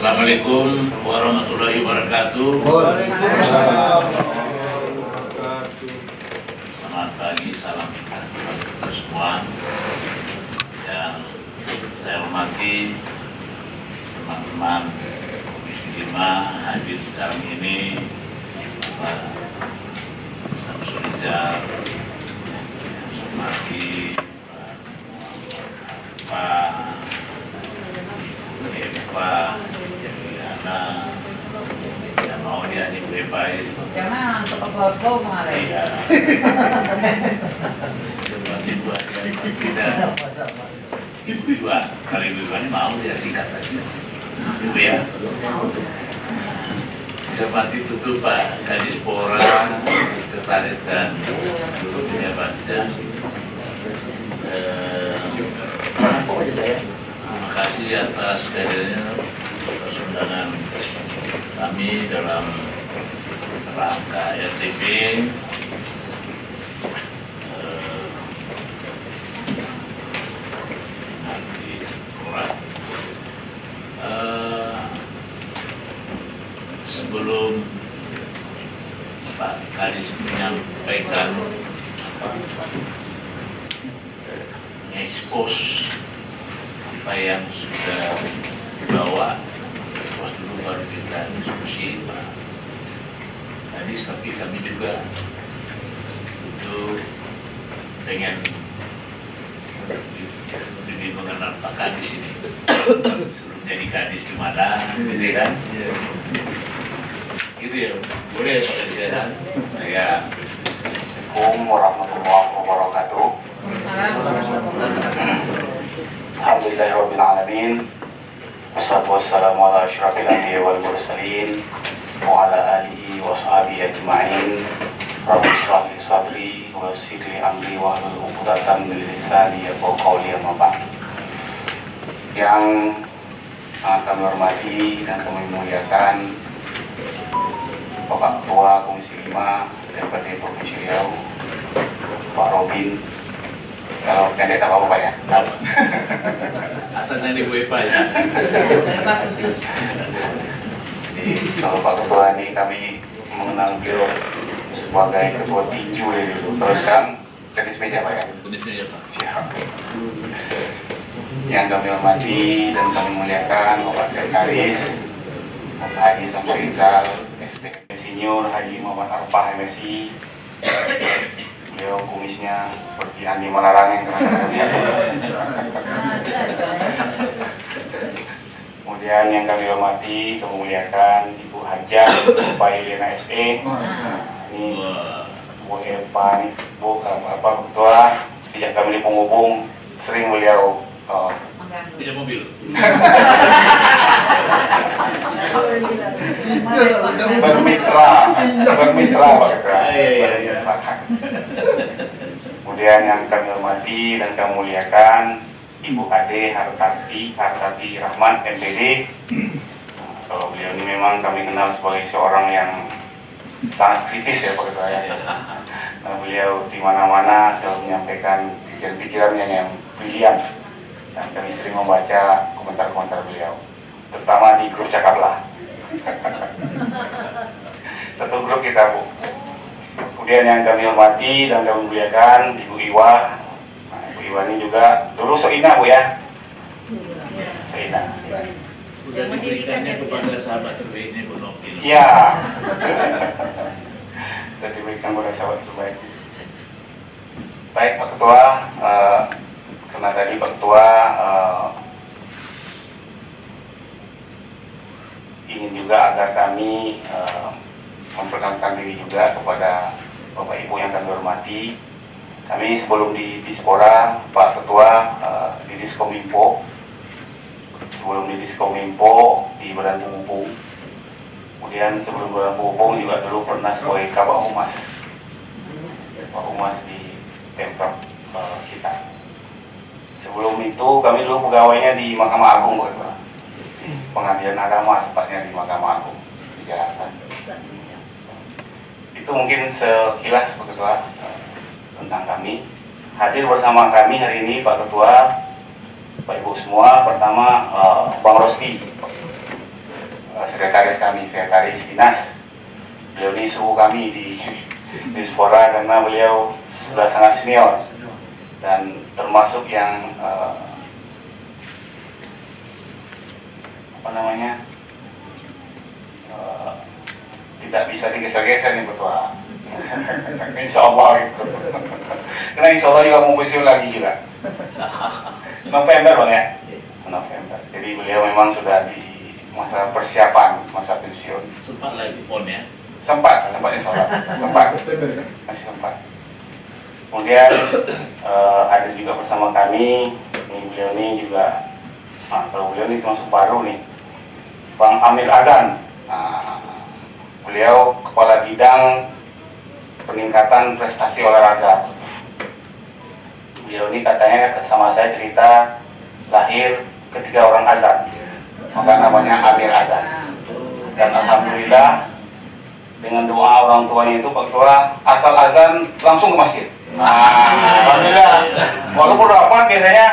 Assalamualaikum warahmatullahi wabarakatuh. Waalaikumsalam. Selamat pagi, salam sejahtera kita semua. Yang saya hormati teman-teman Komisi 5 hadir sekarang ini, Pak Samsul Ijal, yang saya hormati Pak Eva, Juliana, yang mau dia di Bebais. Jangan tetap logo kemarin. Iya. Ibu aja tidak. Ibu dua kali ibu ini mau dia singkat aja. Ibu ya. Seperti tutup Pak Kadispora, Sekretaris dan seluruh pejabatnya. Terima kasih atas kehadirannya, atas undangan kami dalam rangka RTP nanti kurang. Sebelum Pak Kadis menyampaikan expose apa yang sudah dibawa, terus dulu baru kita diskusi Pak Kadis, tapi kami juga untuk pengen lebih mengenal Pak Kadis ini sebelum jadi Kadis gimana, gitu kan? Gitu ya, boleh Pak Kadis ya? Assalamualaikum warahmatullahi wabarakatuh. Alhamdulillahirabbil alamin. Wassalatu wassalamu ala asyrafil anbiya'i wal mursalin wa ala alihi wa sahbihi ajma'in. Rabbi shrah li sadri wa yassir li amri wa hlul 'uqdatam min lisani yafqahu qawli, amma ba'd. Yang sangat kami hormati dan kami muliakan Bapak Ketua Komisi 5 DPRD Provinsi Riau, Pak Robin. Kalau pendek apa Pak ya? Asalnya di WiFi ya. Jadi kalau Pak Ketua ini kami mengenal beliau sebagai Ketua Tinju dari dulu. Terus sekarang tenis meja Pak ya? Tenis meja Pak. Siap. Yang kami hormati dan kami muliakan Bapak Sekretaris Bapak Haji Samsul Ijal, ST Senior Haji Muhammad Arfah MSI. Beliau kumisnya seperti Andi Malarang yang Kemudian yang kami hormati, kami muliakan Ibu Hajah Bapak Helena SE. Ini Bu Eva nih, Bu apa Ketua. Sejak kami di penghubung sering beliau Tidak mobil. bermitra Pak Ketua. Iya. Kemudian yang kami hormati dan kami muliakan Ibu Ade Hartati Rahman MPD. Kalau beliau ini memang kami kenal sebagai seorang yang sangat kritis ya Pak Ketua ya. Nah, beliau di mana-mana selalu menyampaikan pikiran-pikirannya yang brilian. Dan kami sering membaca komentar-komentar beliau, terutama di grup Cakaplah. Satu grup kita Bu. Kemudian yang kami hormati dan kami muliakan Ibu Iwa. Nah, Ibu Iwa ini juga dulu Seina Bu ya. Seina. Sudah diberikannya kepada sahabat terbaiknya Bu Nokil. Iya. Sudah diberikan kepada sahabat terbaik. Baik Pak Ketua. Karena tadi Pak Ketua ingin juga agar kami memperkenalkan diri juga kepada Bapak Ibu yang kami hormati. Kami sebelum di Dispora, Pak Ketua di Diskominfo, sebelum di Diskominfo di Badan Penghubung, kemudian sebelum Badan Penghubung juga dulu pernah sebagai Kabak Humas, Kabak Humas di Pemprov kita. Sebelum itu kami dulu pegawainya di Mahkamah Agung, pengadilan agama tepatnya di Mahkamah Agung di Jakarta. Itu mungkin sekilas Pak Ketua tentang kami. Hadir bersama kami hari ini Pak Ketua, Pak Ibu semua. Pertama Bang Rosti, sekretaris kami, sekretaris dinas. Beliau ini suhu kami di Dispora karena beliau sudah sangat senior dan termasuk yang tidak bisa digeser-geser nih Ketua. Insya Allah gitu. Karena insya Allah juga mau pensiun lagi juga. November Bang ya? November. Jadi beliau memang sudah di masa persiapan, masa pensiun. Sempat lagi pon ya? Sempat insya Allah. Sempat. Masih sempat. Kemudian ada juga bersama kami, beliau ini juga, kalau beliau ini termasuk baru nih, Bang Amir Azan. Beliau Kepala Bidang Peningkatan Prestasi Olahraga. Beliau ini katanya sama saya cerita lahir ketika orang azan, maka namanya Amir Azan. Dan alhamdulillah dengan doa orang tuanya itu Pak Ketua, asal azan langsung ke masjid. Alhamdulillah. Walaupun rapat biasanya,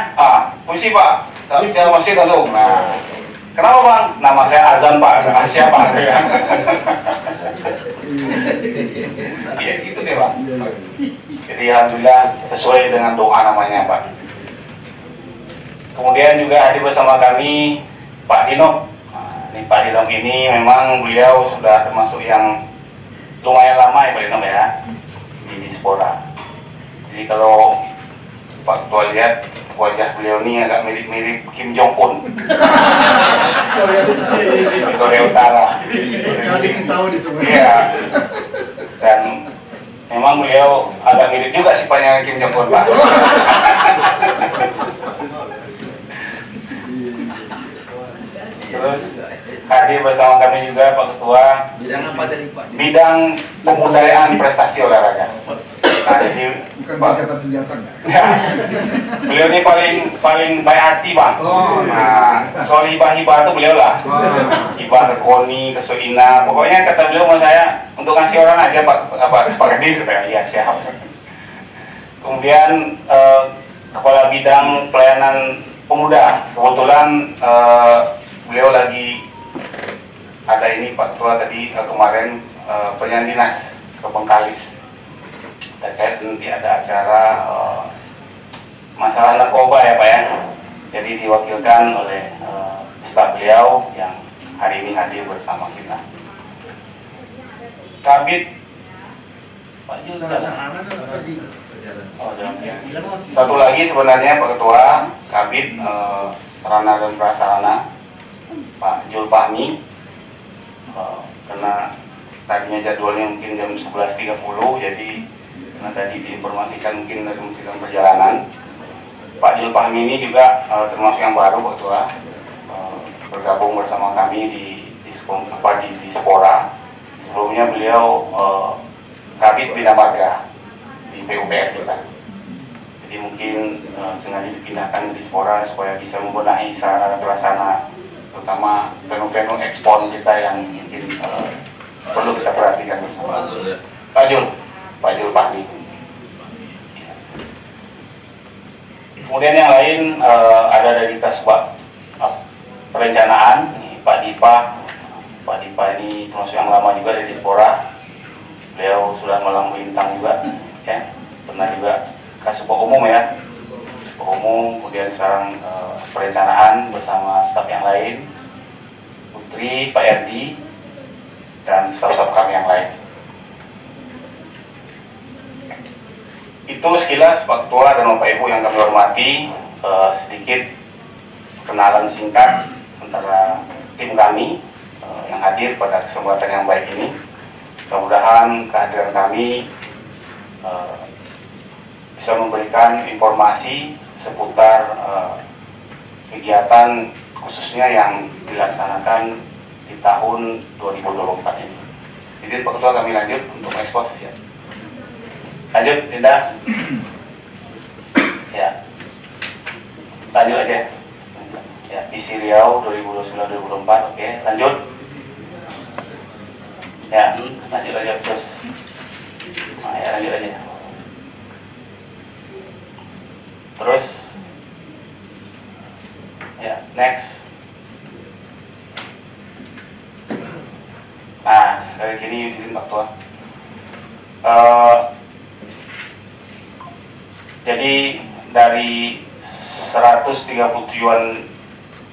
puisi Pak, saya masjid langsung. Kenapa Bang? Nama saya Azan Pak. Siapa? Ya gitu deh Pak. Jadi alhamdulillah sesuai dengan doa namanya Pak. Kemudian juga hadir bersama kami Pak Dino. Ini Pak Dino ini memang beliau sudah termasuk yang lumayan lama ya Pak Dino ya di Dispora. Jadi kalau Pak Ketua lihat wajah beliau ini agak mirip-mirip Kim Jong Un. Korea Utara. Iya. Dan memang beliau agak mirip juga sifatnya Kim Jong Un Pak. Terus hadir bersama kami juga Pak Ketua. Bidang apa tadi Pak? Bidang pembudayaan prestasi olahraga. Nah, jadi Bukan Angkatan Senjata nggak? Ya, beliau ini paling baik hati Bang. Nah, soal hibah-hibah itu beliau lah. Hibah ke Koni, ke Soina. Pokoknya kata beliau sama saya untuk ngasih orang aja Pak Kadis, kata iya siap. Kemudian Kepala Bidang Pelayanan Pemuda. Kebetulan beliau lagi ada ini Pak Ketua tadi kemarin penyanyi dinas ke Bengkalis. Terkait nanti ada acara masalah narkoba ya Pak ya. Jadi diwakilkan oleh staf beliau yang hari ini hadir bersama kita. Kabit Pak Yus. Satu lagi sebenarnya Pak Ketua, Kabit Sarana dan Prasarana Pak Jul Fahmi. Karena tadinya jadwalnya mungkin jam 11.30, jadi tadi diinformasikan mungkin dari Kementerian Perjalanan. Pak Jul Fahmi ini juga termasuk yang baru Pak Ketua, bergabung bersama kami di Dispora. Sebelumnya beliau Kabit Bina Marga di PUPR kita. Jadi mungkin sengaja dipindahkan ke Dispora supaya bisa membenahi sarana dan prasarana, terutama venue-venue ekspor kita yang mungkin perlu kita perhatikan bersama. Pak Jul Fahmi. Kemudian yang lain ada dari Kasubag Perencanaan, Pak Dipa. Pak Dipa ini termasuk yang lama juga dari Dispora. Beliau sudah malang melintang juga, ya. Pernah juga Kasubag Umum ya. Umum, kemudian sekarang perencanaan bersama staf yang lain, Putri, Pak Erdi, dan staf-staf kami yang lain. Itu sekilas Pak Ketua dan Bapak Ibu yang kami hormati, sedikit kenalan singkat antara tim kami yang hadir pada kesempatan yang baik ini. Mudah-mudahan kehadiran kami bisa memberikan informasi seputar kegiatan khususnya yang dilaksanakan di tahun 2024 ini. Jadi Pak Ketua kami lanjut untuk ekspos ya. Lanjut, Dinda. Ya. Lanjut aja. Ya, Visi Riau 2029-2024. Oke, lanjut. Ya, lanjut aja terus. Nah, ya, lanjut aja. Terus. Ya, next. dari sini izin Pak Tua. Jadi dari 137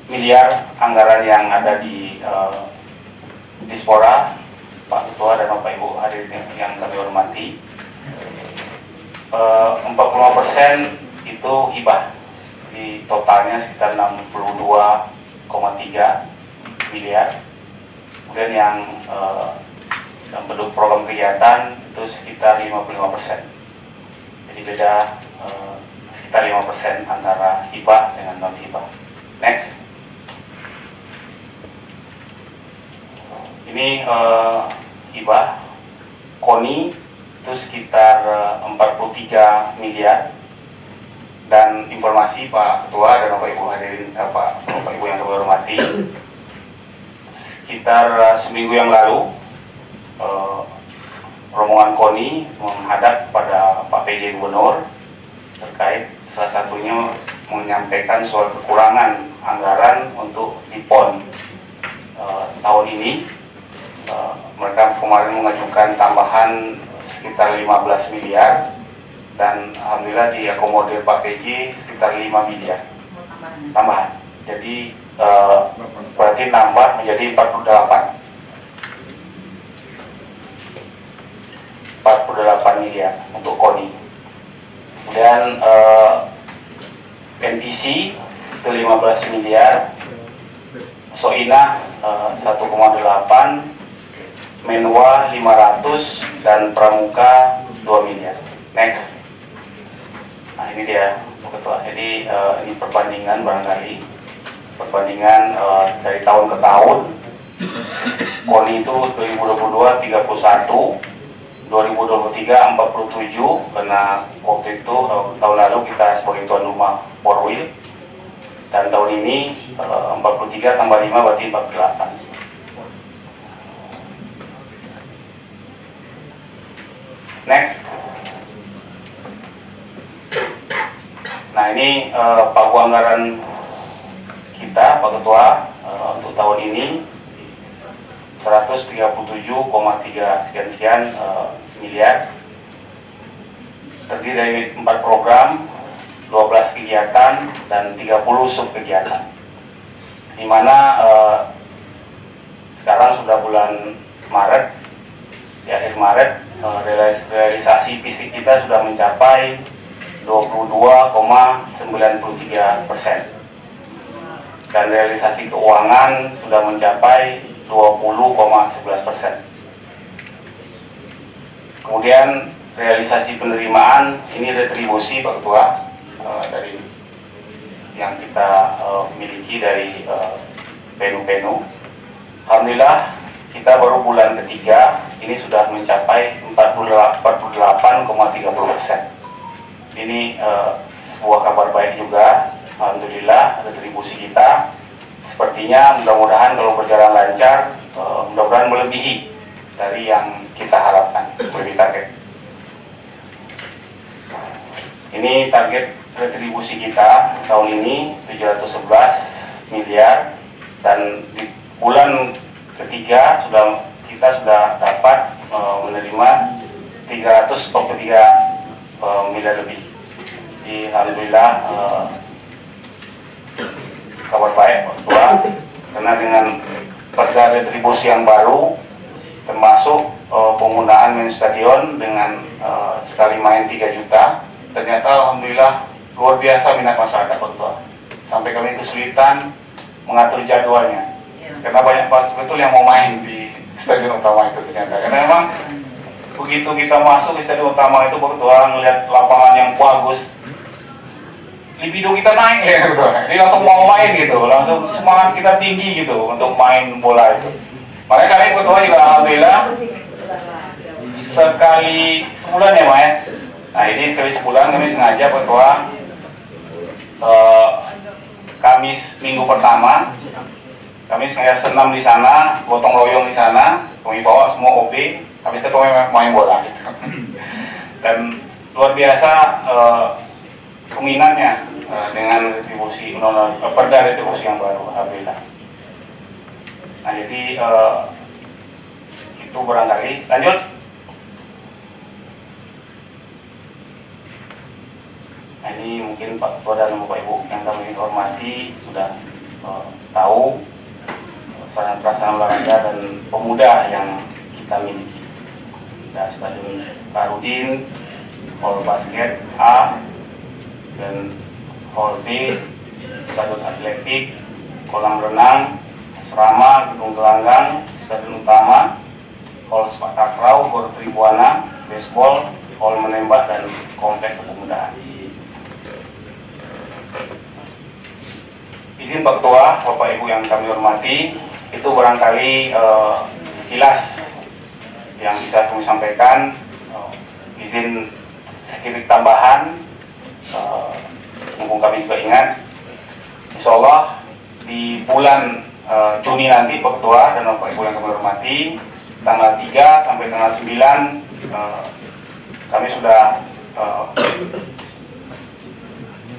miliar anggaran yang ada di Dispora, Pak Ketua dan Bapak Ibu hadirin yang kami hormati, 45% itu hibah, di totalnya sekitar 62,3 miliar. Kemudian yang bentuk program kegiatan itu sekitar 55%. Jadi beda sekitar 5% antara hibah dengan non hibah. Next. Ini hibah KONI itu sekitar 43 miliar. Dan informasi Pak Ketua dan Bapak Ibu hadirin, Bapak Ibu yang kami hormati, sekitar seminggu yang lalu rombongan KONI menghadap pada Pak PJ Gubernur terkait salah satunya menyampaikan soal kekurangan anggaran untuk di PON tahun ini. Mereka kemarin mengajukan tambahan sekitar 15 miliar dan alhamdulillah diakomodir Pak PJ sekitar 5 miliar tambahan. Jadi berarti nambah menjadi 48 miliar untuk KONI. Kemudian NPC itu 15 miliar, Soina 1,8, Menwa 500, dan Pramuka 2 miliar. Next. Nah ini dia Pak Ketua. Jadi ini perbandingan barangkali, perbandingan dari tahun ke tahun. KONI itu 2022 31, 2023 47, karena waktu itu tahun lalu kita sebagai tuan rumah Porwil, dan tahun ini 43 tambah 5 berarti 48. Next. Nah ini pagu anggaran kita Pak Ketua untuk tahun ini 137,3 sekian miliar, terdiri dari 4 program, 12 kegiatan, dan 30 sub kegiatan. Di mana sekarang sudah bulan Maret, di akhir Maret, realisasi fisik kita sudah mencapai 22,93%, dan realisasi keuangan sudah mencapai 20,11%. Kemudian realisasi penerimaan, ini retribusi Pak Ketua dari yang kita miliki dari Penu. Alhamdulillah kita baru bulan ketiga ini sudah mencapai 48,30%. Ini sebuah kabar baik juga. Alhamdulillah retribusi kita sepertinya mudah-mudahan kalau berjalan lancar, mudah-mudahan melebihi dari yang kita harapkan, lebih target. Ini target retribusi kita tahun ini 711 miliar, dan di bulan ketiga kita sudah dapat menerima 343 miliar lebih. Jadi alhamdulillah kabar baik Pak Ketua, karena dengan perda retribusi yang baru, termasuk penggunaan main stadion dengan sekali main 3 juta, ternyata alhamdulillah luar biasa minat masyarakat Pak Ketua. Sampai kami kesulitan mengatur jadwalnya, karena banyak betul yang mau main di stadion utama itu ternyata. Karena memang begitu kita masuk di stadion utama itu Pak Ketua, ngelihat lapangan yang bagus, libido kita naik ya gitu. Jadi langsung mau main gitu, langsung semangat kita tinggi gitu untuk main bola itu. Makanya kami Ketua juga alhamdulillah sekali sebulan ya Pak. Nah ini sekali sebulan kami sengaja Ketua Kamis minggu pertama kami sengaja senam di sana, gotong royong di sana, kami bawa semua OB, habis itu kami main bola gitu. Dan luar biasa peminatnya dengan retribusi perda retribusi yang baru, alhamdulillah. Nah jadi Itu barangkali. Lanjut. Nah, ini mungkin Pak Ketua dan Bapak Ibu yang kami hormati sudah tahu sarana prasarana olahraga dan pemuda yang kita miliki. Ada Stadion Parudin, Hall Basket A, dan Hall B, Stadion Atletik, Kolam Renang, Asrama, Gedung Gelanggang, Stadion Utama, Hall Sepak Takraw, Gor Tribuana, Baseball, Hall Menembak, dan Komplek Kepemudaan. Izin Pak Ketua, Bapak Ibu yang kami hormati, itu barangkali sekilas yang bisa kami sampaikan. Izin sedikit tambahan, mumpung kami juga ingat, insya Allah di bulan Juni nanti Pak Ketua dan Bapak Ibu yang kami hormati, tanggal 3 sampai tanggal 9 kami sudah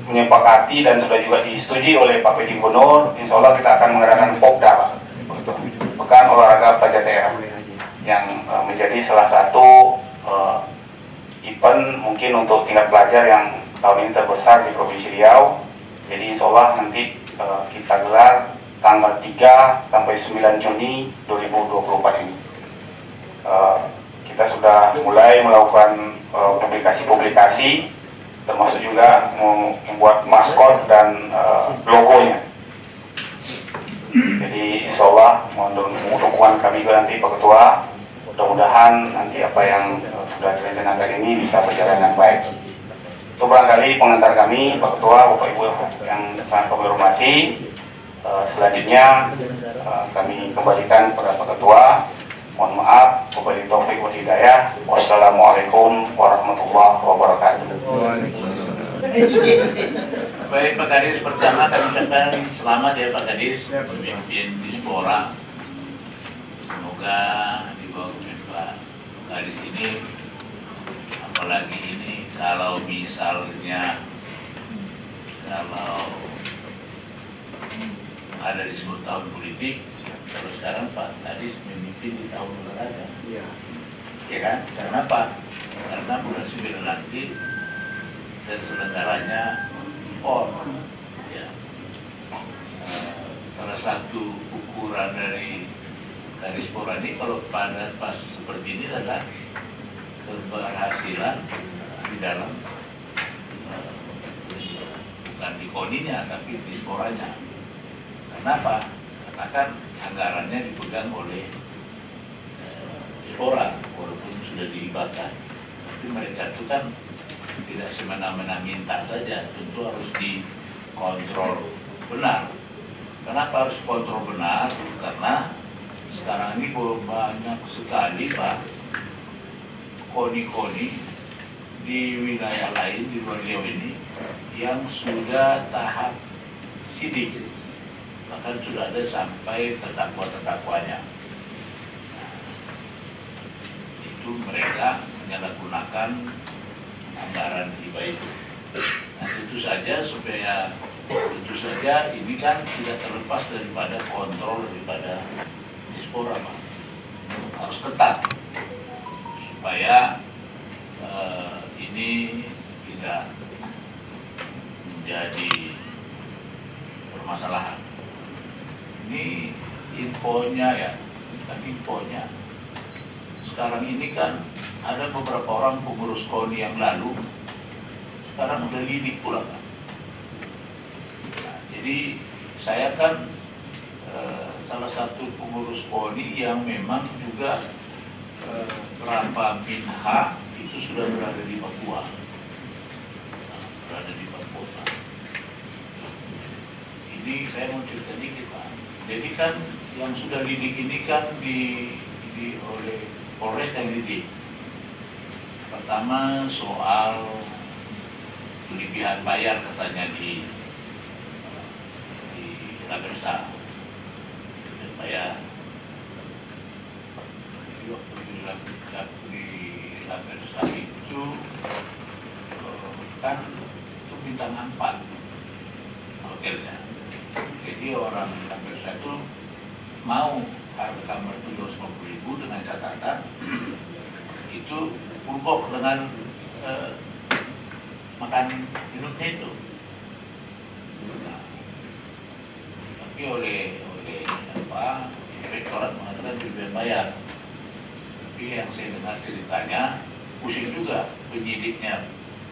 menyepakati dan sudah juga disetujui oleh Pak Pedi Gubernur. Insya Allah kita akan mengadakan Pokda, Pak, Pekan Olahraga Pelajar Daerah, yang menjadi salah satu event mungkin untuk tingkat pelajar yang tahun ini terbesar di Provinsi Riau. Jadi insya Allah nanti kita gelar tanggal 3 sampai 9 Juni 2024 ini. Kita sudah mulai melakukan publikasi-publikasi, termasuk juga membuat maskot dan logonya. Jadi insya Allah mohon dukungan kami juga nanti Pak Ketua. Mudah-mudahan nanti apa yang sudah direncanakan ini bisa berjalan dengan baik. Itu barangkali pengantar kami Pak Ketua, Bapak Ibu yang sangat kami hormati. Selanjutnya kami kembalikan kepada Pak Ketua. Mohon maaf, wabillahi taufiq wal hidayah. Wassalamualaikum warahmatullahi wabarakatuh. Baik Pak Kadis, pertama kami ucapkan selamat ya Pak Kadis, pemimpin Dispora. Semoga di bawah Pak Kadis ini, apalagi ini kalau misalnya ada disebut tahun politik, terus sekarang Pak Kadis memimpin di tahun olahraga. Iya. Ya kan? Karena apa? Karena bulan 9 nanti dan selenggaranya PON. Ya. Salah satu ukuran dari Dispora ini kalau pada pas seperti ini adalah keberhasilan di dalam bukan di KONI-nya tapi di Disporanya. Kenapa? Karena kan anggarannya dipegang oleh Dispora, walaupun sudah dilibatkan. Tapi mereka itu kan tidak semena-mena minta saja, tentu harus dikontrol benar. Kenapa harus kontrol benar? Karena sekarang ini banyak sekali Pak KONI-KONI di wilayah lain di luar Riau ini yang sudah tahap sidik, bahkan sudah ada sampai terdakwa-terdakwanya. Itu mereka menyalahgunakan anggaran hibah itu. Nah, tentu saja ini kan tidak terlepas daripada kontrol daripada Dispora, Pak. Harus ketat supaya ini tidak menjadi permasalahan. Ini infonya ya, kan infonya. Sekarang ini kan ada beberapa orang pengurus KONI yang lalu sekarang udah lidik pula kan. Nah, jadi saya kan salah satu pengurus KONI yang memang juga Ramba Binha itu sudah berada di Papua, berada di Papua. Ini saya mau cerita dikit Pak. Jadi kan yang sudah lidik ini kan oleh Polres yang lidik. Pertama soal kelebihan bayar katanya di Lagersa. Bayar. Di Lagersa itu kan itu bintang 4 hotelnya. Jadi orang Lagersa itu mau harga kamar itu 250.000 dengan catatan catatan itu full box dengan makan minumnya itu. Nah, tapi oleh inspektorat mengatakan kelebihan bayar. Tapi yang saya dengar ceritanya pusing juga penyidiknya,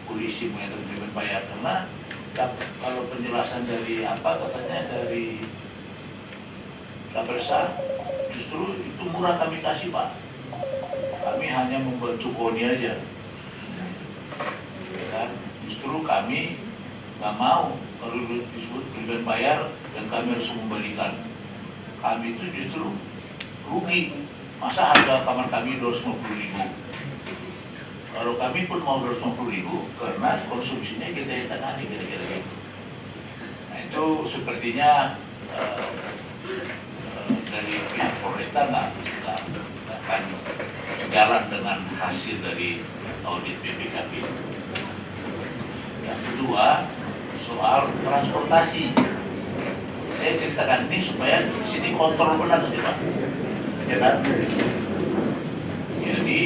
polisi mengatakan kelebihan bayar karena kalau penjelasan dari katanya dari Kapolsek justru itu murah kami kasih Pak. Kami hanya membantu KONI aja. Ya kan? Justru kami nggak mau kalau disebut kelebihan bayar dan kami harus membalikan. Kami itu justru rugi. Masa harga kamar kami 250.000? Kalau kami pun mau 250.000 karena konsumsinya kita yang tangani kira-kira gitu. Nah itu sepertinya dari pihak Polresta nggak akan sejalan dengan hasil dari audit BPKB. Yang kedua soal transportasi. Saya ceritakan ini supaya di sini kontrol benar nanti Pak. Ya kan? Jadi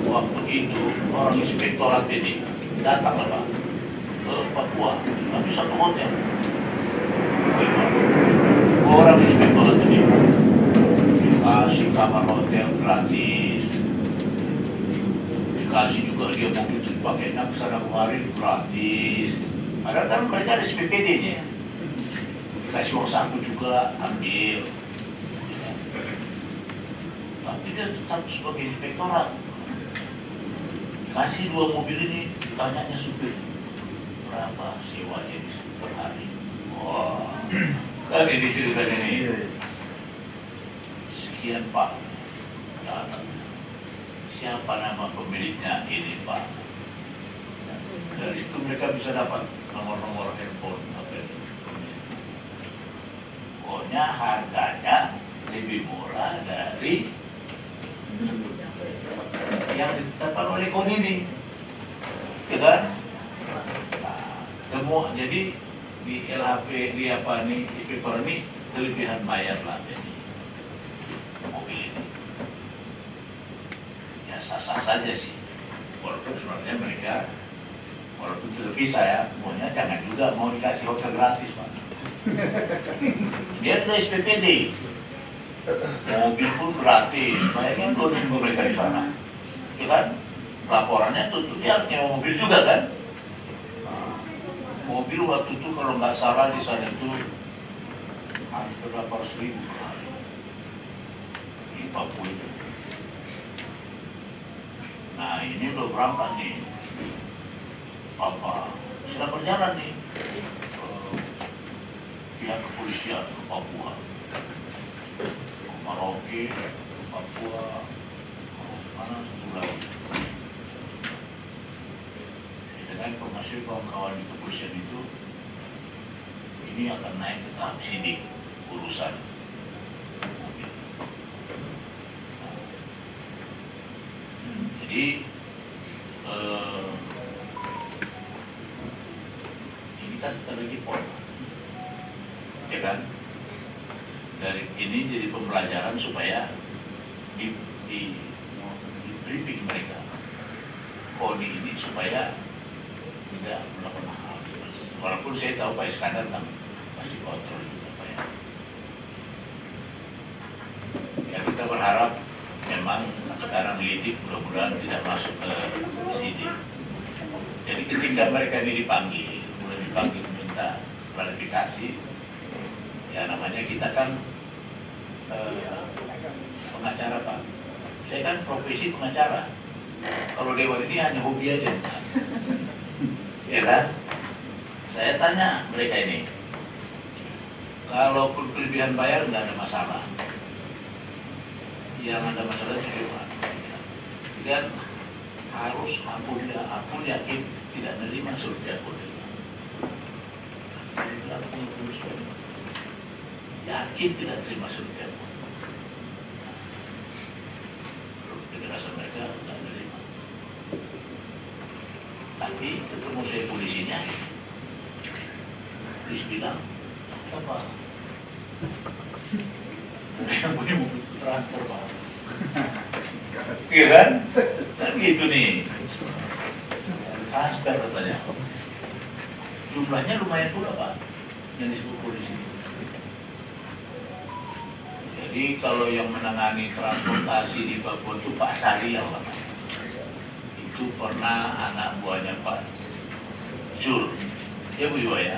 waktu itu orang inspektorat ini datang Pak ke Papua, tapi satu hotel. Orang inspektorat ini dikasih kamar hotel gratis, dikasih juga dia mobil itu dipakainya kesana kemarin gratis. Padahal kan mereka ada SPPD-nya, dikasih uang saku juga ambil. Tapi dia tetap sebagai inspektorat. Dikasih 2 mobil ini, ditanyanya supir berapa sewanya per hari. Wah, kan ini ceritanya ini. Sekian Pak, siapa nama pemiliknya ini Pak? Dari itu mereka bisa dapat nomor-nomor handphone. Pokoknya harganya lebih murah dari yang ditetapkan oleh KONI ini, ya kan? Nah, jadi di LHP di apa nih inspektor ini kelebihan bayar lah jadi mobil ini. Ya sah-sah saja sih, walaupun sebenarnya mereka walaupun sudah bisa ya, maunya jangan juga mau dikasih hotel gratis Pak. Dia ada SPPD, mobil pun gratis, bayangin kalau minggu mereka di sana, ya kan? Laporannya tentu dia nyewa mobil juga kan? Mobil waktu itu kalau nggak salah di sana itu hampir 800.000 per hari di Papua itu. Nah ini udah berangkat nih, sedang berjalan nih pihak kepolisian ke Papua, ke Merauke, ke Papua, mana Sulawesi. Dengan informasi kawan-kawan di kepolisian itu, ini akan naik ke tahap sidik urusan mobil. Jadi ini kan terjadi poin, ya kan? Dari ini jadi pembelajaran supaya di briefing mereka KONI ini supaya tidak melakukan hal. Walaupun saya tahu Pak Iskandar kan pasti kontrol juga Pak ya. Ya kita berharap memang sekarang lidik mudah-mudahan tidak masuk ke sini. Jadi ketika mereka ini dipanggil, mulai dipanggil minta klarifikasi, ya namanya kita kan pengacara Pak. Saya kan profesi pengacara. Kalau Dewan ini hanya hobi aja. Ya kan? Saya tanya mereka ini, kalaupun kelebihan bayar nggak ada masalah. Yang ada masalah itu cuma, dan harus aku yakin tidak menerima surga putri. Yakin tidak terima surga. Penjelasan mereka nggak menerima. Tapi ketemu saya polisinya, polisi bilang, apa? Yang punya mobil transfer Pak. Iya kan? Kan gitu nih. Transfer katanya. Jumlahnya lumayan pula Pak yang disebut polisi. Jadi kalau yang menangani transportasi di Papua itu Pak Sarial namanya. Itu pernah anak buahnya Pak Zul. Ya Bu Iwa ya.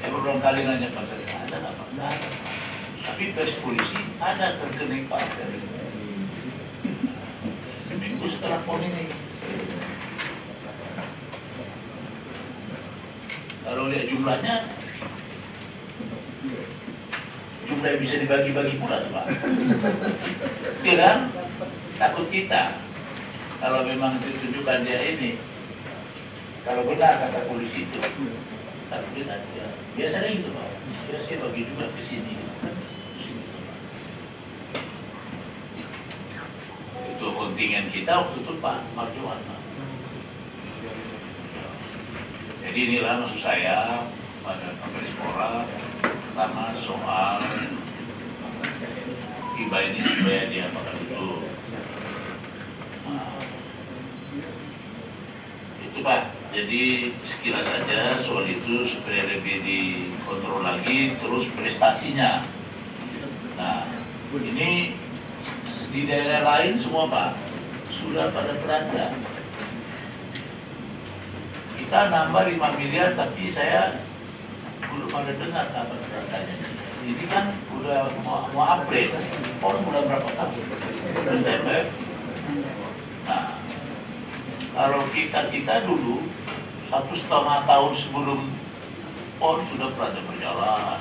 Saya berulang kali nanya Pak Sarial, ada nggak Pak? Nggak ada. Tapi pers polisi ada terkening Pak Sarial. Seminggu setelah pon ini. Kalau lihat jumlahnya, jumlah yang bisa dibagi-bagi pula tuh Pak. Iya kan? Takut kita. Kalau memang ditunjukkan dia ini, kalau benar kata polisi itu, takut kita. Ya. Biasanya gitu Pak. Biasanya bagi juga ke sini. Itu kontingen kita waktu itu Pak Marjuan. Jadi inilah maksud saya pada Kapolres pertama soal hibah ini supaya dia makan dulu. Nah, itu Pak. Jadi sekilas saja soal itu supaya lebih dikontrol lagi terus prestasinya. Nah ini di daerah lain semua Pak sudah pada belanja. Kita nambah 5 miliar tapi saya belum ada dengar kapan berantaranya. Ini kan udah mau upgrade, pon udah berapa tahun? September. Nah, kalau kita dulu 1,5 tahun sebelum pon sudah pernah berjalan.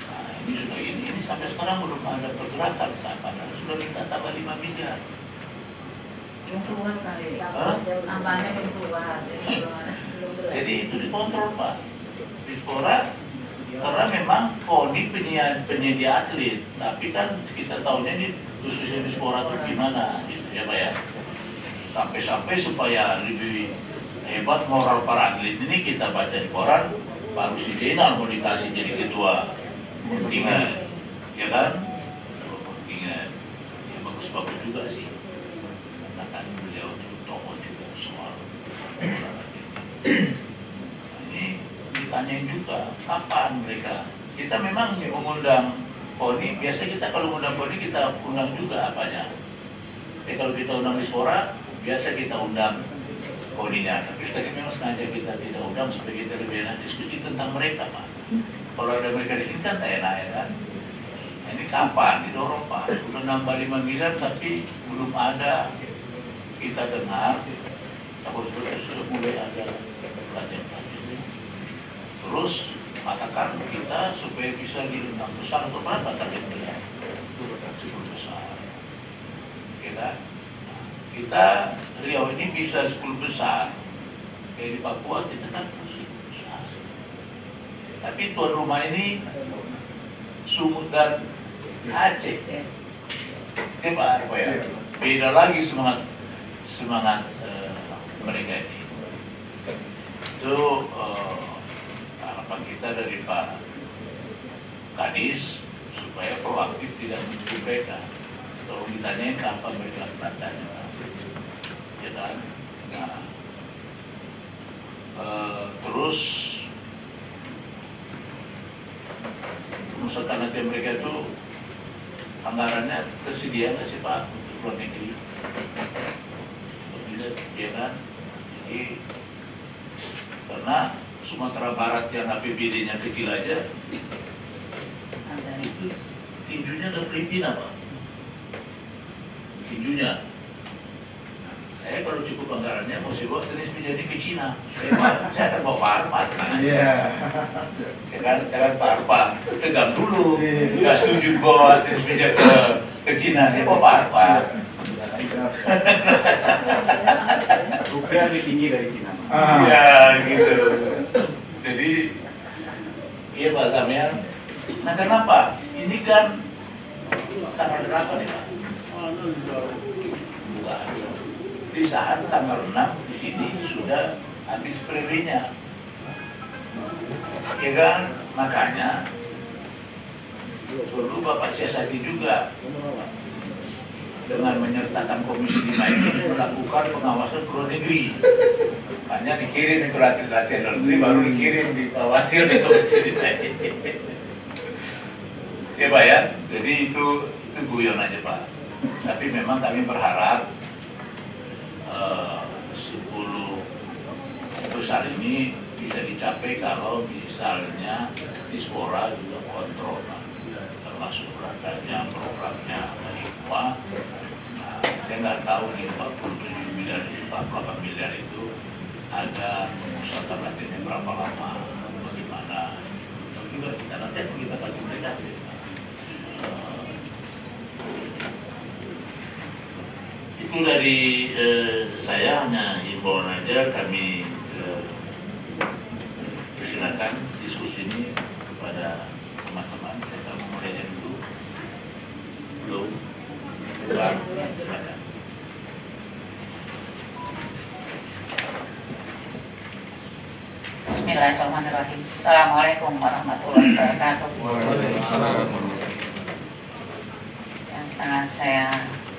Nah, ini sudah ini sampai sekarang belum ada pergerakan. Padahal sudah kita tambah 5 miliar. Belum keluar kali. Tambahnya belum keluar. Jadi itu dikontrol Pak. Dispora karena memang KONI penyedia atlet, tapi kan kita tahunya ini khususnya Dispora itu gimana gitu ya Pak ya. Sampai-sampai supaya lebih hebat moral para atlet ini kita baca di koran Pak Rusdi Zainal mau dikasih jadi ketua kontingen, ya kan? Kontingen, ya bagus-bagus juga sih. Karena kan beliau itu tokoh juga soal ini ditanyain juga kapan mereka. Kita memang mengundang KONI, biasa kita kalau mengundang KONI kita undang juga apanya. Tapi kalau kita undang Dispora, biasa kita undang KONI-nya. Tapi sekali memang sengaja kita tidak undang supaya kita lebih enak diskusi tentang mereka Pak. Kalau ada mereka di sini kan tak enak ya kan. Nah, ini kapan didorong Pak? Sudah nambah 5 miliar tapi belum ada kita dengar. Sudah mulai ada pelatihan-pelatihan. Terus katakan kita supaya bisa diundang besar atau berapa targetnya? 10 besar. Kita Riau ini bisa 10 besar. Kayak di Papua kita kan 10 besar. Tapi tuan rumah ini Sumut dan Aceh. Pak, apa ya? Beda lagi semangat mereka ini. Itu harapan kita dari Pak Kadis supaya proaktif tidak menutup mereka. Tolong ditanyain kapan mereka bertanya, ya kan? Nah, terus misalkan nanti mereka itu anggarannya tersedia nggak sih Pak untuk luar negeri? Tidak, ya kan? Jadi karena Sumatera Barat yang APBD-nya kecil aja, itu tinjunya ke Filipina Pak. Tinjunya. Saya kalau cukup anggarannya mau sewa tenis meja ke Cina. Saya akan bawa Pak Arpan. Iya. Jangan Pak Arpan. Tegang dulu. Nggak setuju bawa tenis meja ke Cina. Saya bawa Pak Arpan. Rupiah lebih tinggi dari Cina. Ya gitu. Jadi iya Pak Samuel. Nah kenapa? Ini kan tanggal berapa nih Pak? Bukan. Di saat tanggal 6 di sini sudah habis periodenya. Ya kan? Makanya perlu Bapak siasati juga dengan menyertakan Komisi 5 ini melakukan pengawasan luar negeri. Hanya dikirim itu latihan luar negeri, baru dikirim di bawasir di Komisi 5. Ya Pak ya, jadi itu guyon aja Pak. Tapi memang kami berharap 10 besar ini bisa dicapai kalau misalnya Dispora juga kontrol, termasuk perangkatnya, programnya, semua. Nah, saya nggak tahu nih 47 miliar, 48 miliar itu ada mengusahakan latihannya berapa lama, bagaimana. Tapi juga kita nanti kita bagi mereka. Itu dari saya, hanya himbauan aja. Kami persilakan diskusi ini kepada teman-teman. Saya mau mulainya dulu. Belum? Silakan. Bismillahirrahmanirrahim. Assalamualaikum warahmatullahi wabarakatuh. Yang sangat saya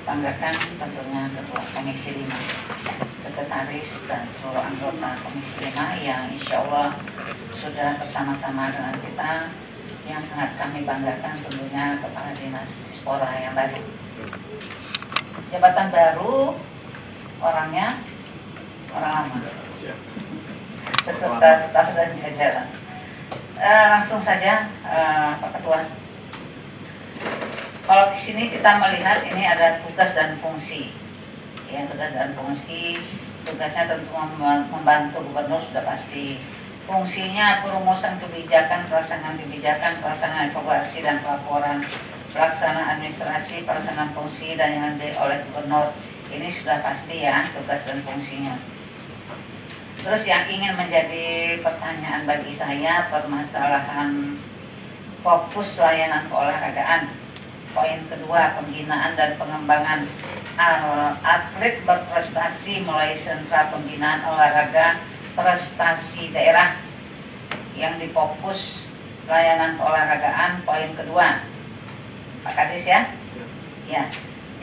banggakan tentunya Ketua Komisi 5, Sekretaris dan seluruh anggota Komisi 5 yang insya Allah sudah bersama-sama dengan kita. Yang sangat kami banggakan tentunya Kepala Dinas Dispora yang baru. Jabatan baru, orangnya orang lama, beserta staf dan jajaran. Langsung saja Pak Ketua. Kalau di sini kita melihat ini ada tugas dan fungsi. Ya, tugas dan fungsi. Tugasnya tentu membantu gubernur sudah pasti. Fungsinya perumusan kebijakan, pelaksanaan kebijakan, pelaksanaan evaluasi dan pelaporan, pelaksanaan administrasi, pelaksanaan fungsi dan yang oleh gubernur. Ini sudah pasti ya tugas dan fungsinya. Terus yang ingin menjadi pertanyaan bagi saya, permasalahan fokus layanan keolahragaan. Poin kedua, pembinaan dan pengembangan atlet berprestasi melalui sentra pembinaan olahraga prestasi daerah yang difokus layanan keolahragaan. Poin kedua, Pak Kadis ya. Ya.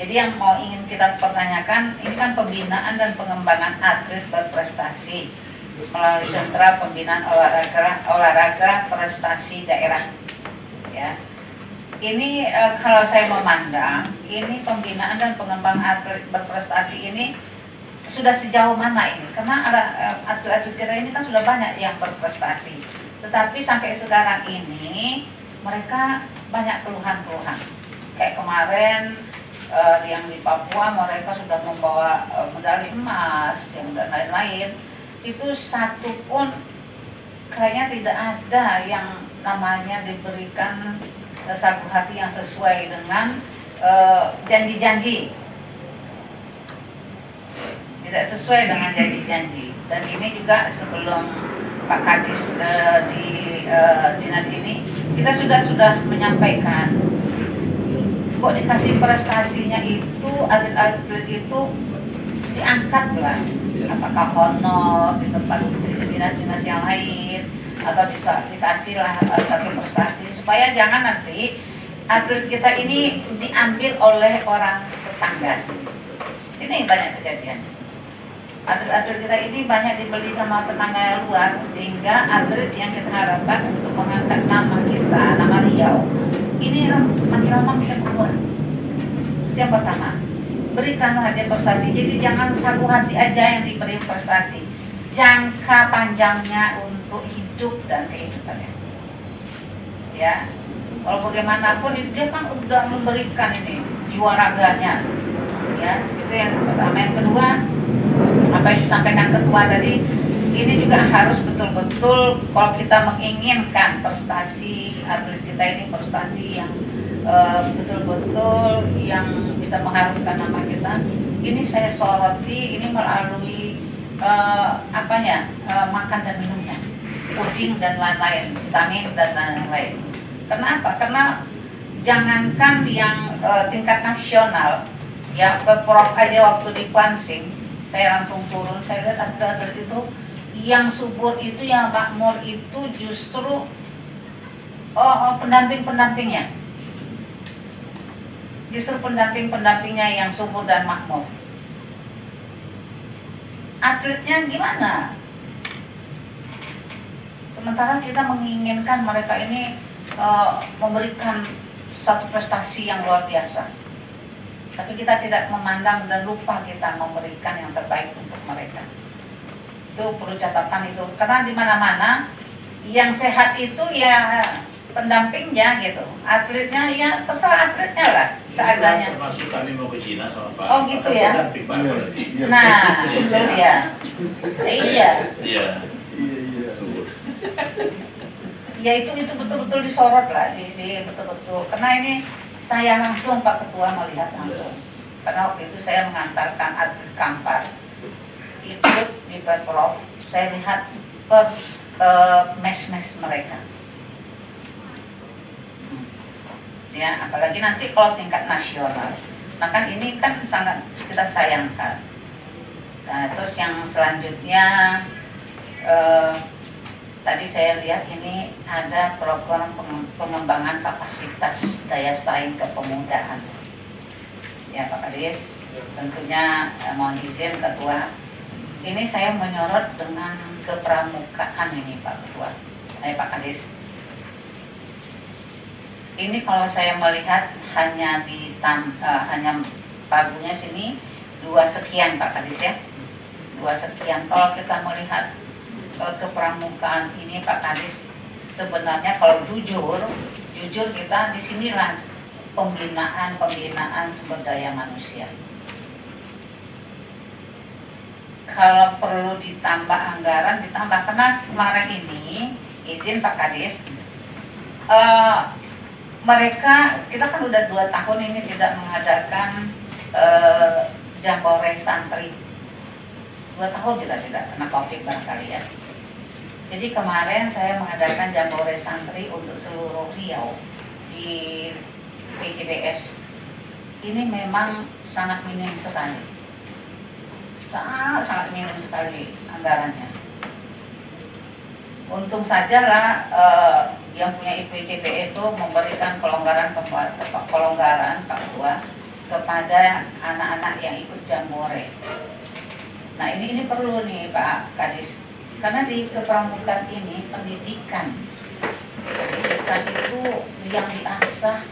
Jadi yang ingin kita pertanyakan, ini kan pembinaan dan pengembangan atlet berprestasi melalui sentra pembinaan olahraga prestasi daerah. Ya. Ini kalau saya memandang, ini pembinaan dan pengembangan atlet berprestasi ini sudah sejauh mana ini? Karena ada atlet-atlet kita ini kan sudah banyak yang berprestasi, tetapi sampai sekarang ini mereka banyak keluhan-keluhan. Kayak kemarin yang di Papua mereka sudah membawa medali emas, yang dan lain-lain. Itu satu pun kayaknya tidak ada yang namanya diberikan sagu hati yang sesuai dengan janji-janji, tidak sesuai dengan janji-janji. Dan ini juga sebelum Pak Kadis di dinas ini, kita sudah menyampaikan kok dikasih prestasinya itu, atlet-atlet itu diangkat lah, apakah honor di tempat dinas-dinas yang lain, atau bisa dikasih lah satu prestasi, supaya jangan nanti atlet kita ini diambil oleh orang tetangga. Ini banyak kejadian. Atlet-atlet kita ini banyak dibeli sama tetangga luar, sehingga atlet yang kita harapkan untuk mengangkat nama kita, nama Riau, ini makin lama makin kurang. Yang pertama, berikanlah dia prestasi. Jadi jangan sagu hati aja yang diberi prestasi, jangka panjangnya untuk hidup dan kehidupannya. Ya, kalau bagaimanapun dia kan udah memberikan ini jiwa raganya. Ya, itu yang pertama. Yang kedua, apa yang disampaikan ketua tadi, ini juga harus betul-betul kalau kita menginginkan prestasi atlet kita ini prestasi yang betul-betul yang bisa mengharumkan nama kita. Ini saya soroti ini melalui makan dan minumnya, puding dan lain-lain, vitamin dan lain-lain. Kenapa? Karena jangankan yang tingkat nasional, ya Prof aja waktu di Pansing, saya langsung turun, saya lihat atlet-atlet itu yang subur itu, yang makmur itu justru pendamping-pendampingnya. justru pendamping-pendampingnya yang subur dan makmur. Atletnya gimana? Sementara kita menginginkan mereka ini memberikan suatu prestasi yang luar biasa, tapi kita tidak memandang dan lupa kita memberikan yang terbaik untuk mereka. Itu perlu catatan itu, karena di mana-mana yang sehat itu ya pendampingnya gitu, atletnya ya terserah atletnya lah seadanya. Termasuk kami mau ke Cina sama Pak. Oh gitu ya. Pendamping Pak berarti. Nah itu dia. Iya. Iya. Ya itu betul-betul disorot lah, di betul-betul. Karena ini saya langsung Pak Ketua melihat langsung. Karena waktu itu saya mengantarkan atlet Kampar ikut di Pemprov, saya lihat mes-mes mereka. Ya, apalagi nanti kalau tingkat nasional. Nah kan ini kan sangat kita sayangkan. Nah terus yang selanjutnya tadi saya lihat ini ada program pengembangan kapasitas daya saing kepemudaan. Ya Pak Kadis, tentunya mohon izin Ketua, ini saya menyorot dengan kepramukaan ini Pak Ketua. Pak Kadis, ini kalau saya melihat hanya hanya pagunya sini 2 sekian Pak Kadis ya, 2 sekian. Kalau kita melihat kepramukaan ini Pak Kadis, sebenarnya kalau jujur kita di sinilah pembinaan sumber daya manusia. Kalau perlu ditambah anggaran, ditambah, karena kemarin ini izin Pak Kadis, mereka, kita kan udah 2 tahun ini tidak mengadakan jambore santri. 2 tahun kita tidak kena COVID barangkali ya. Jadi kemarin saya mengadakan jambore santri untuk seluruh Riau di PJBS. Ini memang sangat minim sekali. Sangat minim sekali anggarannya. Untung saja lah yang punya IPJBS itu memberikan pelonggaran Pak Ketua kepada anak-anak yang ikut jambore. Nah ini perlu nih Pak Kadis, karena di kepramukaan ini pendidikan itu yang diasah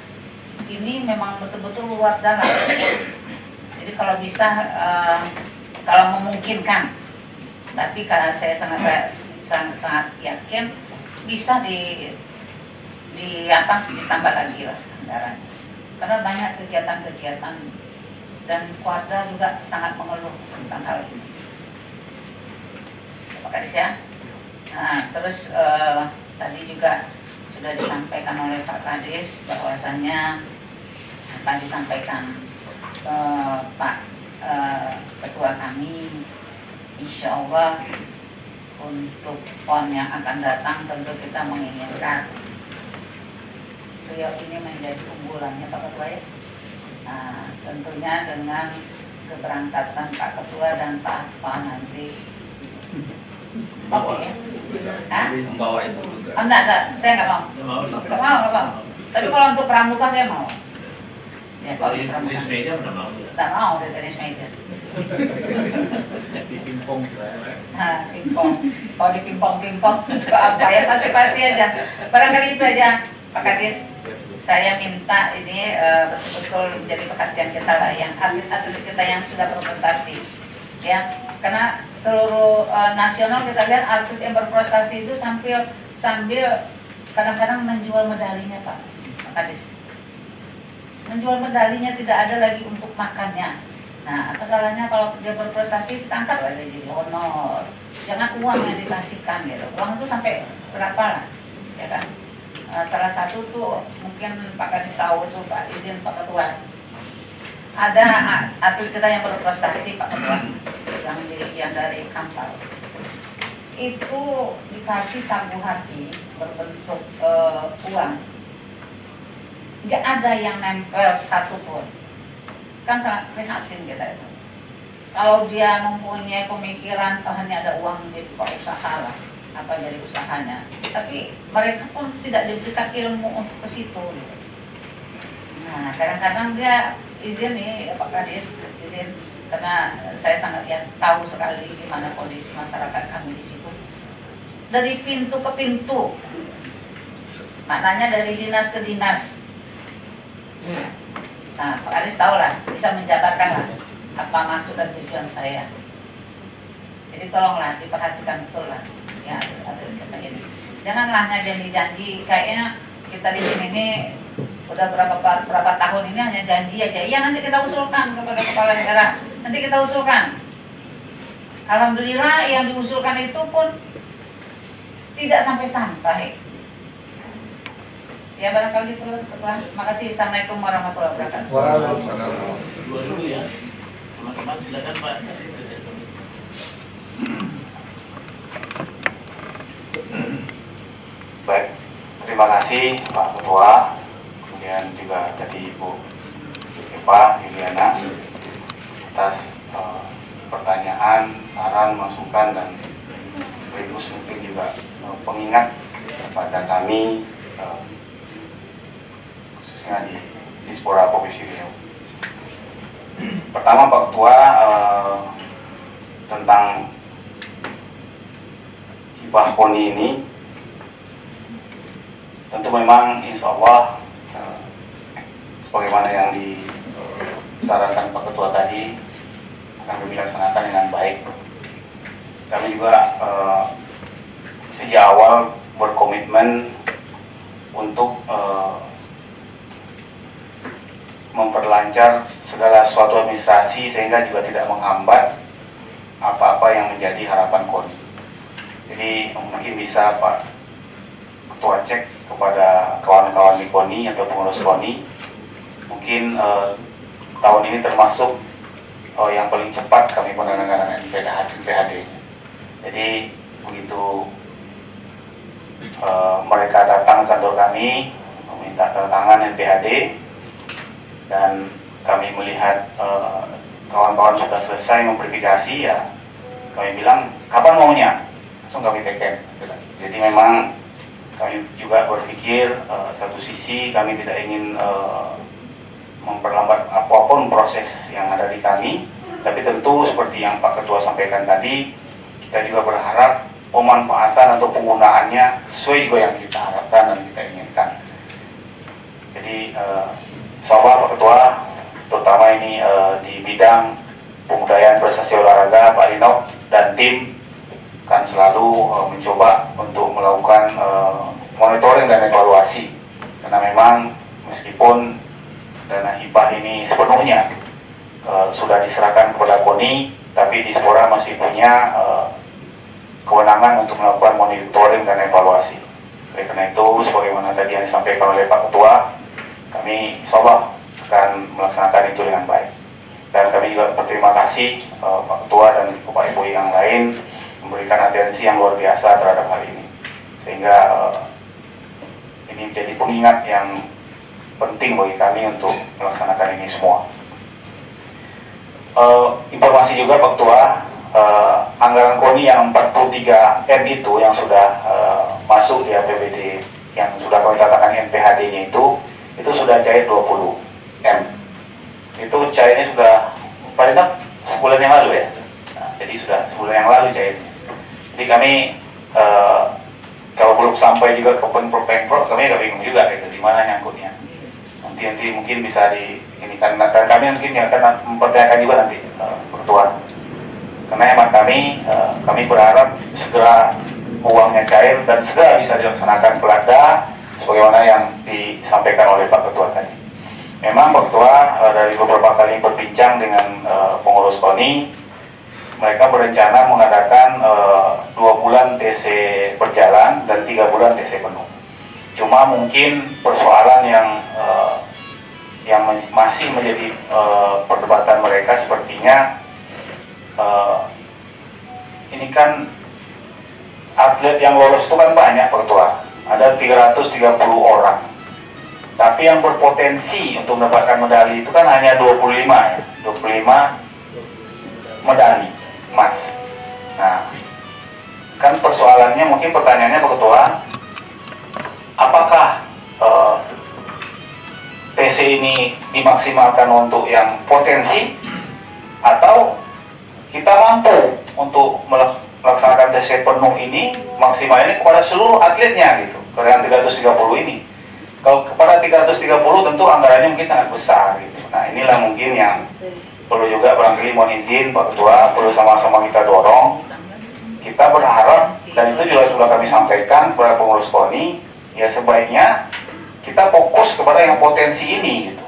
ini memang betul-betul luar dalam. Jadi kalau bisa, kalau memungkinkan, tapi kalau saya sangat yakin bisa ditambah lagi lah anggaran. Karena banyak kegiatan-kegiatan dan Kuarda juga sangat mengeluh tentang hal ini. Pak Kadis ya. Nah, terus tadi juga sudah disampaikan oleh Pak Kadis bahwasannya apa disampaikan Pak Ketua kami, insya Allah untuk PON yang akan datang tentu kita menginginkan Riau ini menjadi unggulannya Pak Ketua ya. Nah, tentunya dengan keberangkatan Pak Ketua dan Pak nanti. Oke ya? Membawa itu juga. Oh, enggak, saya nggak mau. Nggak mau. Tapi kalau untuk pramuka saya mau. Ya, kalau Di tenis meja mana mau? nggak mau di tenis meja. Di pingpong Nah, pingpong. Kalau di pingpong suka apa ya pasti aja. Barangkali itu aja Pak Kadis. Saya minta ini betul-betul menjadi perhatian kita lah, yang atlet-atlet kita yang sudah berprestasi, ya. Karena seluruh nasional kita lihat atlet yang berprestasi itu sambil kadang-kadang menjual medalinya Pak Kadis. Menjual medalinya, tidak ada lagi untuk makannya. Nah, apa salahnya kalau dia berprestasi ditangkap aja jadi honor. Jangan uang yang dikasihkan gitu. Uang itu sampai berapa lah, ya kan? Salah satu tuh mungkin Pak Kadis tahu tuh, Pak izin Pak Ketua. Ada atlet kita yang berprestasi Pak Ketua, yang dari Kampar. Itu dikasih sagu hati berbentuk uang. Nggak ada yang nempel satupun. Kan sangat prihatin kita itu. Kalau dia mempunyai pemikiran, ini ada uang di usaha lah, apa dari usahanya, tapi mereka pun tidak diberikan ilmu untuk ke situ gitu. Nah, kadang-kadang dia izin nih Pak Kadis, izin karena saya sangat ya tahu sekali gimana kondisi masyarakat kami di situ. Dari pintu ke pintu, maknanya dari dinas ke dinas. Nah, Pak Kadis tahu lah, bisa menjabarkan lah apa maksud dan tujuan saya. Jadi tolonglah diperhatikan betul lah ya aturan kita ini. Janganlah hanya janji-janji, kayaknya kita di sini ini udah berapa tahun ini hanya janji aja. Iya, nanti kita usulkan kepada kepala negara. Nanti kita usulkan. Alhamdulillah yang diusulkan itu pun tidak sampai-sampai. Ya barangkali itu Ketua. Makasih. Assalamualaikum warahmatullahi wabarakatuh. Waalaikumsalam. Dua dulu ya. Teman-teman silakan Pak. Baik, terima kasih Pak Ketua, kemudian juga tadi Ibu Eva Yuliana atas pertanyaan, saran, masukan, dan sekaligus mungkin juga pengingat kepada kami khususnya di Dispora Provinsi Riau. Pertama Pak Ketua, tentang hibah KONI ini, tentu memang insya Allah sebagaimana yang disarankan Pak Ketua tadi akan kami laksanakan dengan baik. Kami juga sejak awal berkomitmen untuk memperlancar segala sesuatu administrasi sehingga juga tidak menghambat apa-apa yang menjadi harapan KONI. Jadi mungkin bisa Pak Ketua cek kepada kawan-kawan di KONI atau pengurus KONI, mungkin tahun ini termasuk yang paling cepat kami penanganan NPHD-nya. Jadi begitu mereka datang ke kantor kami meminta tanda tangan NPHD dan kami melihat kawan-kawan sudah selesai memverifikasi, ya kami bilang kapan maunya, langsung kami teken. Jadi memang kami juga berpikir satu sisi kami tidak ingin memperlambat apapun proses yang ada di kami, tapi tentu seperti yang Pak Ketua sampaikan tadi, kita juga berharap pemanfaatan atau penggunaannya sesuai juga yang kita harapkan dan kita inginkan. Jadi insya-Allah Pak Ketua, terutama ini di bidang pembudayaan prestasi olahraga, Pak Lino dan tim akan selalu mencoba untuk melakukan monitoring dan evaluasi, karena memang meskipun dana hibah ini sepenuhnya sudah diserahkan kepada KONI, tapi Dispora masih punya kewenangan untuk melakukan monitoring dan evaluasi. Oleh karena itu, sebagaimana tadi yang disampaikan oleh Pak Ketua, kami insya Allah akan melaksanakan itu dengan baik. Dan kami juga berterima kasih Pak Ketua dan Bapak Ibu yang lain memberikan atensi yang luar biasa terhadap hal ini, sehingga ini menjadi pengingat yang penting bagi kami untuk melaksanakan ini semua. Informasi juga Pak Ketua, anggaran KONI yang 43M itu yang sudah masuk di APBD yang sudah kami katakan NPHD-nya itu sudah cair 20M. Itu cairnya sudah paling sebulan yang lalu ya. Nah, jadi sudah sebulan yang lalu cairnya. Jadi kami kalau belum sampai juga ke Pemprov, kami agak bingung juga gitu, di mana nyangkutnya. Nanti mungkin bisa di ini kan, dan kami mungkin akan mempertanyakan juga nanti Ketua. Karena hemat kami berharap segera uangnya cair dan segera bisa dilaksanakan pelada sebagaimana yang disampaikan oleh Pak Ketua tadi. Memang Pak Ketua dari beberapa kali berbincang dengan pengurus KONI, mereka berencana mengadakan 2 bulan TC berjalan dan 3 bulan TC penuh. Cuma mungkin persoalan yang masih menjadi perdebatan mereka sepertinya ini kan atlet yang lolos itu kan banyak Pak Ketua, ada 330 orang. Tapi yang berpotensi untuk mendapatkan medali itu kan hanya 25 ya, 25 medali emas. Nah, kan persoalannya mungkin pertanyaannya Pak Ketua, apakah TC ini dimaksimalkan untuk yang potensi, atau kita mampu untuk melaksanakan TC penuh ini, maksimal ini kepada seluruh atletnya gitu, ke yang 330 ini. Kalau kepada 330 tentu anggarannya mungkin sangat besar gitu. Nah inilah mungkin yang perlu juga barangkali mohon izin Pak Ketua, perlu sama-sama kita dorong. Kita berharap, dan itu juga sudah kami sampaikan kepada pengurus KONI, ya sebaiknya kita fokus kepada yang potensi ini gitu.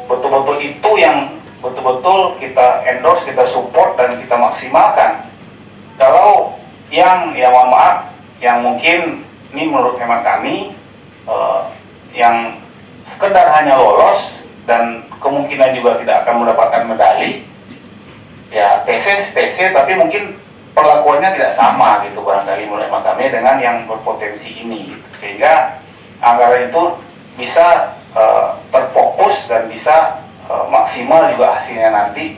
Betul-betul itu yang betul-betul kita endorse, kita support, dan kita maksimalkan. Kalau yang, ya mohon maaf, yang mungkin ini menurut hemat kami, yang sekedar hanya lolos dan kemungkinan juga tidak akan mendapatkan medali, ya TC tapi mungkin perlakuannya tidak sama gitu barangkali menurut hemat kami dengan yang berpotensi ini gitu. Sehingga anggaran itu bisa terfokus dan bisa maksimal juga hasilnya nanti,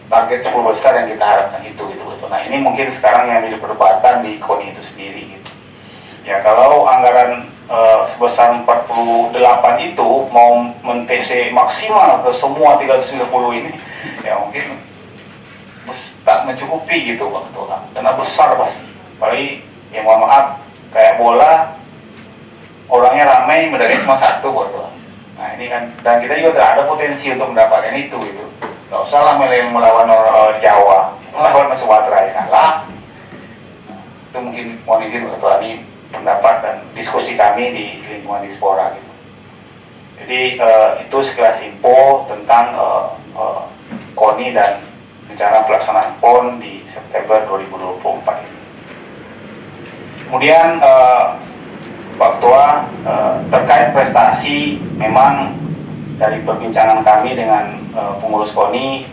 target 10 besar yang kita harapkan itu gitu. Nah ini mungkin sekarang yang menjadi perdebatan di KONI itu sendiri gitu. Ya kalau anggaran sebesar 48 itu mau men-TC maksimal ke semua 330 ini, ya mungkin tak mencukupi gitu Pak Ketua, karena besar pasti. Paling ya mohon maaf, kayak bola orangnya ramai, medali cuma satu Pak Ketua. Nah ini kan, dan kita juga tidak ada potensi untuk mendapatkan itu gitu. Gak usah lah melawan orang Jawa, melawan Sumatera ya kalah. Itu mungkin mohon izin Pak Ketua, ini pendapat dan diskusi kami di lingkungan Dispora gitu. Jadi itu sekilas info tentang KONI dan rencana pelaksanaan PON di September 2024 ini. Kemudian Pak Ketua, terkait prestasi, memang dari perbincangan kami dengan pengurus KONI,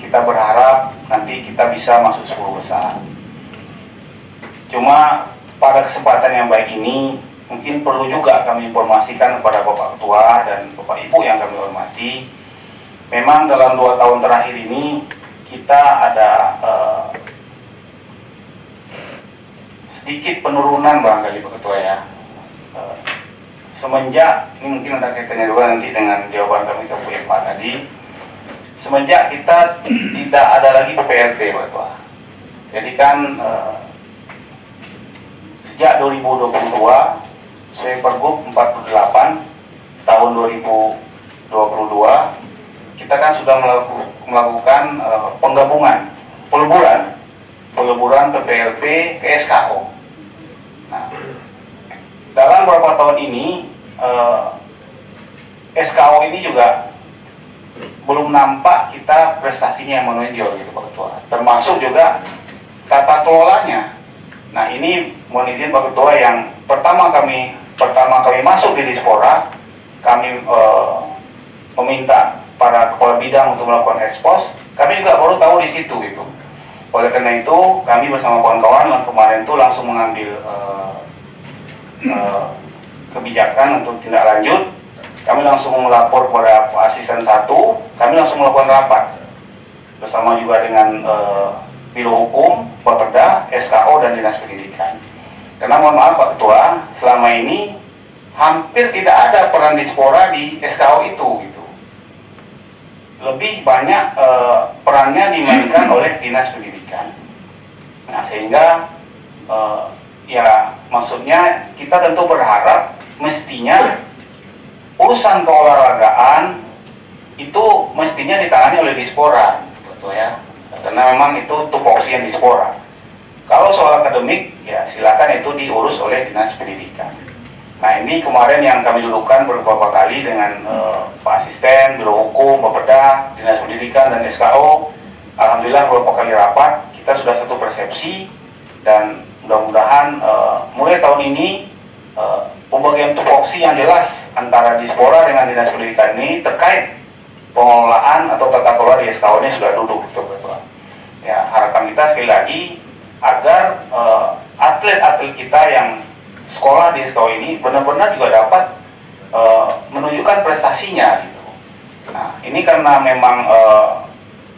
kita berharap nanti kita bisa masuk 10 besar. Cuma pada kesempatan yang baik ini, mungkin perlu juga kami informasikan kepada Bapak Ketua dan Bapak Ibu yang kami hormati, memang dalam 2 tahun terakhir ini kita ada sedikit penurunan barangkali Pak Ketua ya. Semenjak, ini mungkin ada kaitannya juga nanti dengan jawaban kami ke Bu Irma tadi, semenjak kita tidak ada lagi PPLT Pak Ketua. Jadi kan sejak 2022 sesuai Pergub 48 tahun 2022 kita kan sudah melakukan penggabungan, peleburan PPLP ke SKO. Nah, dalam beberapa tahun ini SKO ini juga belum nampak kita prestasinya yang menonjol gitu Pak Ketua, termasuk juga tata kelolanya. Nah ini mohon izin Pak Ketua, yang pertama kami masuk di Dispora, kami meminta para kepala bidang untuk melakukan ekspos. Kami juga baru tahu di situ gitu. Oleh karena itu kami bersama kawan-kawan yang kemarin itu langsung mengambil kebijakan untuk tindak lanjut. Kami langsung melapor kepada asisten 1, kami langsung melakukan rapat bersama juga dengan Biro Hukum, Bapeda, SKO, dan Dinas Pendidikan. Karena mohon maaf Pak Ketua, selama ini hampir tidak ada peran Dispora di SKO itu gitu. Lebih banyak perannya dimainkan oleh Dinas Pendidikan. Nah sehingga ya maksudnya kita tentu berharap mestinya urusan keolahragaan itu mestinya ditangani oleh Dispora, betul ya. Karena memang itu tupoksi yang Dispora. Kalau soal akademik, ya silakan itu diurus oleh Dinas Pendidikan. Nah ini kemarin yang kami dudukkan beberapa kali dengan Pak Asisten, Biro Hukum, Bapeda, Dinas Pendidikan, dan SKO. Alhamdulillah beberapa kali rapat, kita sudah satu persepsi, dan mudah-mudahan mulai tahun ini pembagian tupoksi yang jelas antara Dispora dengan Dinas Pendidikan ini terkait pengelolaan atau tata kelola di SKO ini sudah duduk betul-betul. Ya, harapan kita sekali lagi agar atlet-atlet kita yang sekolah di SKO ini benar-benar juga dapat menunjukkan prestasinya gitu. Nah, ini karena memang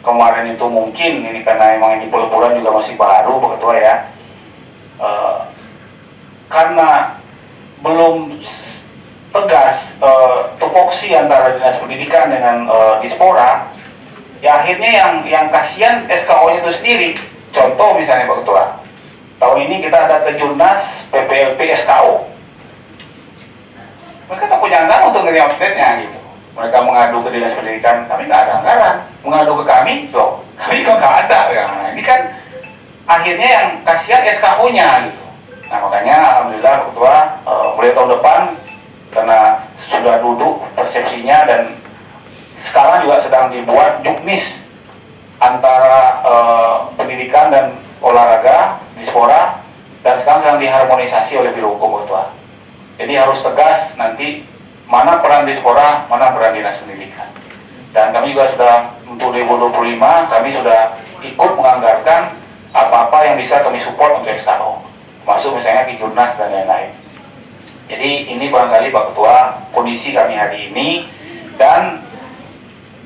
kemarin itu mungkin ini karena memang ini peleburan juga masih baru Pak Ketua ya. Karena belum tegas tupoksi antara dinas pendidikan dengan Dispora, ya akhirnya yang kasihan SKO-nya itu sendiri. Contoh misalnya Pak Ketua, tahun ini kita ada kejurnas PPLP SKO. Mereka tak punya anggaran untuk nge update-nya gitu. Mereka mengadu ke dinas pendidikan, kami nggak ada anggaran. Mengadu ke kami, loh, kami juga nggak ada. Ya, ini kan akhirnya yang kasihan SKO-nya gitu. Nah makanya alhamdulillah Pak Ketua, mulai tahun depan karena sudah duduk persepsinya dan sekarang juga sedang dibuat juknis antara pendidikan dan olahraga Dispora, dan sekarang sedang diharmonisasi oleh Biro Hukum Pak Ketua. Jadi harus tegas nanti mana peran Dispora, mana peran dinas pendidikan. Dan kami juga sudah untuk 2025 kami sudah ikut menganggarkan apa-apa yang bisa kami support untuk SKO, masuk misalnya Kejurnas dan lain-lain. Jadi ini barangkali Pak Ketua kondisi kami hari ini, dan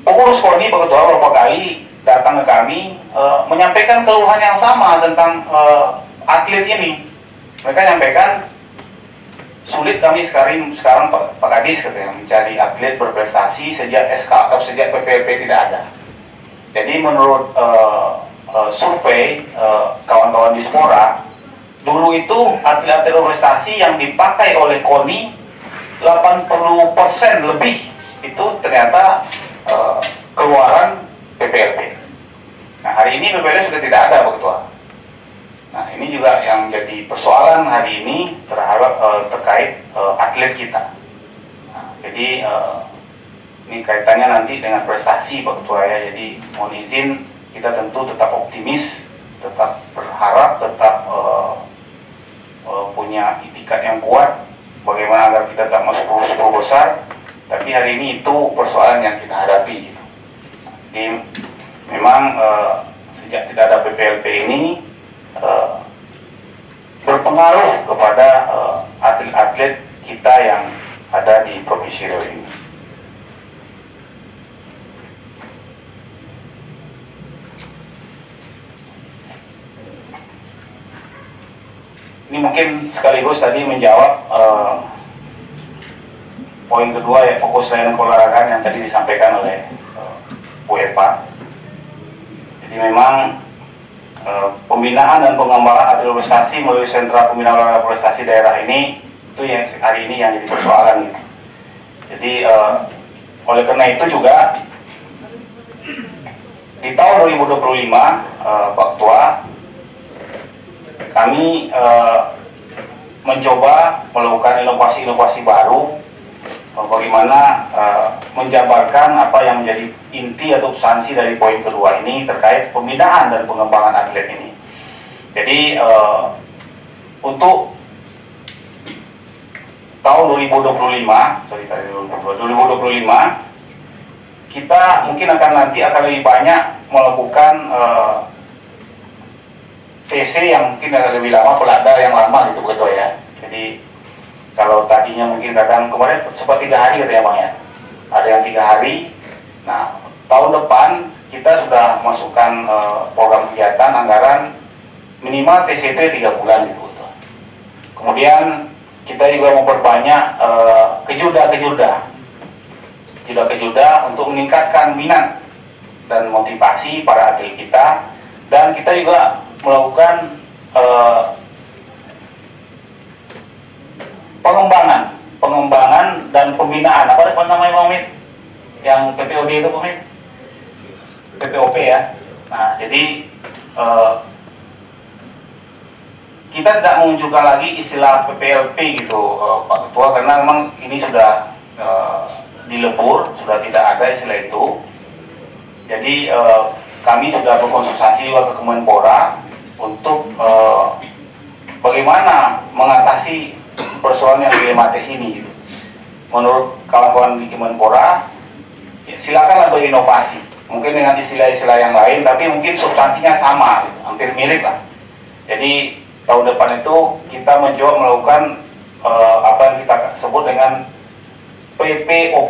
pengurus KONI Pak Ketua beberapa kali datang ke kami menyampaikan keluhan yang sama tentang atlet ini. Mereka nyampaikan sulit kami sekarang Pak Kadis katanya mencari atlet berprestasi sejak sejak PPLP tidak ada. Jadi menurut survei kawan-kawan Dispora, dulu itu atlet-atlet berprestasi yang dipakai oleh KONI 80% lebih itu ternyata keluaran PPLP. Nah hari ini PPLP sudah tidak ada Pak Ketua. Nah ini juga yang jadi persoalan hari ini terkait atlet kita. Nah, jadi ini kaitannya nanti dengan prestasi Pak Ketua ya. Jadi mohon izin kita tentu tetap optimis, tetap berharap, tetap punya itikat yang kuat bagaimana agar kita tetap masuk 10 besar. Tapi hari ini itu persoalan yang kita hadapi gitu. Jadi memang sejak tidak ada PPLP ini berpengaruh kepada atlet-atlet kita yang ada di Provinsi Riau ini. Ini mungkin sekaligus tadi menjawab poin kedua ya, fokus layanan keolahragaan yang tadi disampaikan oleh Bu Eva. Jadi memang pembinaan dan pengembangan atlet prestasi melalui sentra pembinaan olahraga prestasi daerah ini itu yang hari ini yang jadi persoalan gitu. Jadi oleh karena itu juga di tahun 2025 Pak Ketua kami mencoba melakukan inovasi-inovasi baru bagaimana menjabarkan apa yang menjadi inti atau substansi dari poin kedua ini terkait pembinaan dan pengembangan atlet ini. Jadi untuk tahun 2025 kita mungkin nanti akan lebih banyak melakukan TC yang mungkin akan lebih lama, pelada yang lama gitu begitu ya. Jadi kalau tadinya mungkin kadang kemarin sempat 3 hari katanya Bang ya, ada yang 3 hari. Nah tahun depan kita sudah masukkan program kegiatan anggaran minimal TC itu 3 bulan gitu. Kemudian kita juga memperbanyak kejuda untuk meningkatkan minat dan motivasi para atlet kita, dan kita juga melakukan pengembangan dan pembinaan apa namanya Bang Mit? Yang PPOD itu Bang Mit? PPOP ya. Nah jadi kita tidak menunjukkan lagi istilah PPLP gitu Pak Ketua, karena memang ini sudah dilebur, sudah tidak ada istilah itu. Jadi kami sudah berkonsultasi juga ke Kemenpora untuk bagaimana mengatasi persoalan yang dilematis ini gitu. Menurut kawan-kawan di Kemenpora ya, silakanlah berinovasi mungkin dengan istilah-istilah yang lain, tapi mungkin substansinya sama gitu, hampir mirip lah. Jadi tahun depan itu kita mencoba melakukan apa yang kita sebut dengan PPOP,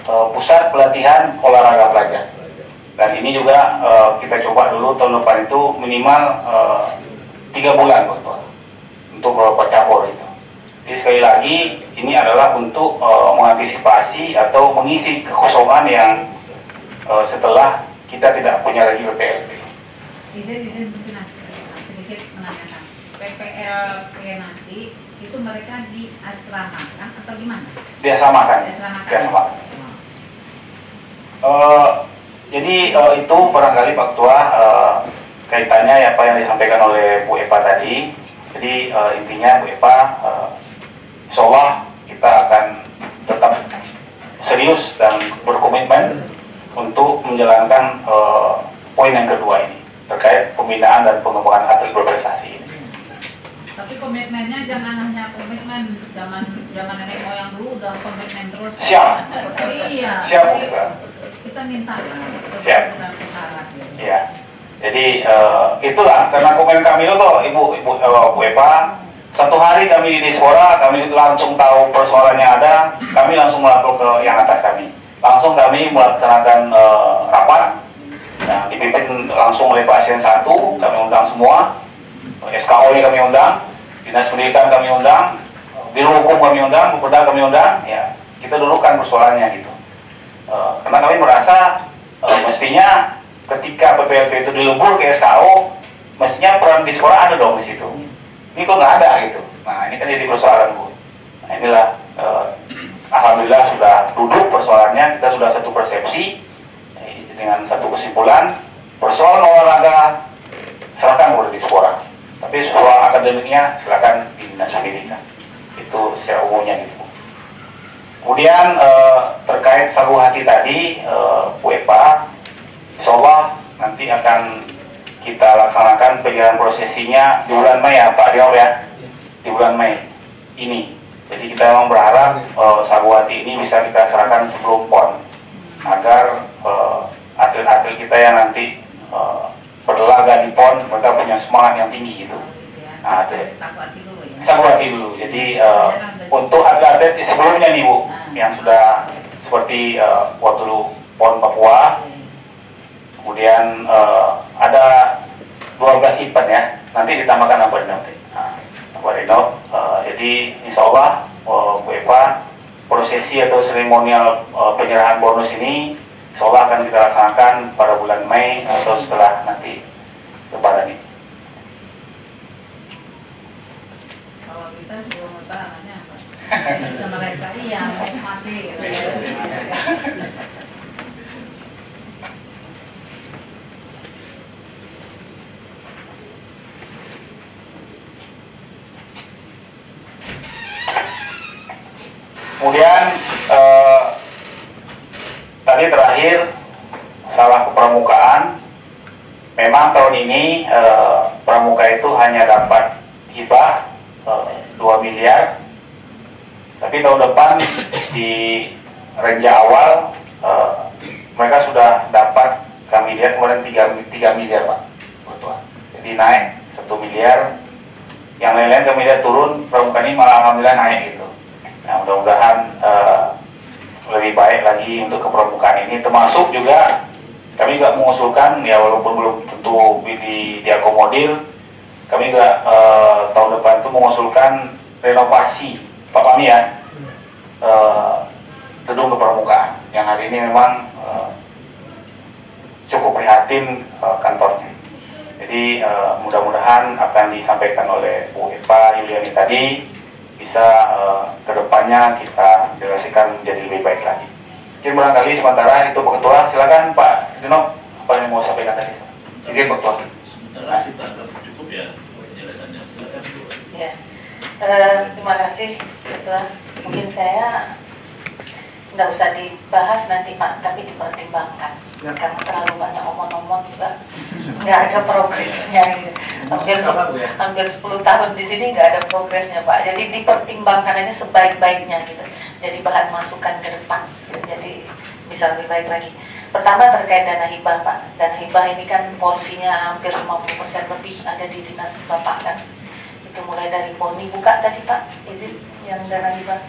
Pusat Pelatihan Olahraga Pelajar. Dan ini juga kita coba dulu tahun depan itu minimal 3 bulan betul, untuk beberapa cabur itu. Jadi sekali lagi ini adalah untuk mengantisipasi atau mengisi kekosongan yang setelah kita tidak punya lagi PPLP. Izin sedikit menanyakan, PPLP nanti itu mereka diasramakan atau gimana? Diasramakan. Jadi itu barangkali Pak Ketua kaitannya apa yang disampaikan oleh Bu Epa tadi. Jadi intinya Bu Epa, insya Allah kita akan tetap serius dan berkomitmen untuk menjalankan poin yang kedua ini terkait pembinaan dan pengembangan atlet berprestasi ini. Tapi komitmennya jangan hanya komitmen zaman nenek moyang dulu, udah komitmen terus. Siap. Iya. Siap. Kita minta. Siap. Iya. Jadi itulah karena komen kami itu Ibu Epa, satu hari kami di Dispora, kami langsung tahu persoalan yang ada, kami langsung melapor ke yang atas kami. Langsung kami melaksanakan rapat yang dipimpin langsung oleh Pak Asien 1, kami undang semua, SKOI kami undang, Dinas Pendidikan kami undang, Biro Hukum kami undang, Bupeda kami undang, ya kita dudukkan persoalannya gitu. Karena kami merasa mestinya ketika PPLP itu dilebur ke SKO, mestinya peran Dispora ada dong di situ. Ini kok nggak ada gitu. Nah ini kan jadi persoalan Bu. Nah inilah alhamdulillah sudah duduk persoalannya, kita sudah satu persepsi dengan satu kesimpulan, persoalan olahraga silakan kepada Dispora, tapi soal akademiknya silakan di Dinas Pendidikan. Itu secara umumnya gitu. Kemudian terkait sagu hati tadi, Bu Epa, insya Allah nanti akan kita laksanakan penyerahan prosesinya di bulan Mei ya Pak Rio ya, di bulan Mei ini. Jadi kita memang berharap sagu hati ini bisa kita serahkan sebelum PON agar atlet-atlet kita yang nanti berlaga di PON mereka punya semangat yang tinggi gitu. Nah, sagu hati dulu. Jadi untuk atlet-atlet sebelumnya nih Bu, yang sudah seperti waktu dulu PON Papua, kemudian ada 12 event ya, nanti ditambahkan apa nanti. Jadi insya Allah Bu Epa, prosesi atau seremonial penyerahan bonus ini insya Allah akan kita laksanakan pada bulan Mei atau setelah nanti Lebaran ini. Kalau bisa sebelum Lebarannya apa? Bisa mereka iya mati. Kemudian tadi terakhir salah kepramukaan. Memang tahun ini pramuka itu hanya dapat hibah 2 miliar, tapi tahun depan di renja awal mereka sudah dapat, kami lihat kemarin 3 miliar Pak. Betul. Jadi naik 1 miliar, yang lain-lain kami lihat turun, pramuka ini malah alhamdulillah naik gitu. Nah mudah-mudahan lebih baik lagi untuk kepramukaan ini, termasuk juga kami juga mengusulkan ya walaupun belum tentu diakomodir, kami juga tahun depan itu mengusulkan renovasi Pak Pami ya gedung kepramukaan yang hari ini memang cukup prihatin kantornya. Jadi mudah-mudahan apa yang disampaikan oleh Bu Epa Yuliani tadi bisa kedepannya kita realisasikan menjadi lebih baik lagi. Mungkin barangkali sementara itu Pak Ketua, silakan Pak Dino, apa yang mau sampaikan tadi? Izin Pak Ketua. Sementara kita anggap cukup ya penjelasannya. Ya, terima kasih Ketua. Mungkin saya nggak usah dibahas nanti Pak, tapi dipertimbangkan. Karena terlalu banyak omong-omong juga nggak ada progresnya gitu. Hampir 10 tahun di sini nggak ada progresnya Pak. Jadi dipertimbangkan aja sebaik-baiknya gitu. Jadi bahan masukan ke depan. Gitu. Jadi bisa lebih baik lagi. Pertama terkait dana hibah Pak. Dana hibah ini kan porsinya hampir 50% lebih ada di dinas Bapak kan. Itu mulai dari PONI buka tadi Pak. Izin yang dana hibah.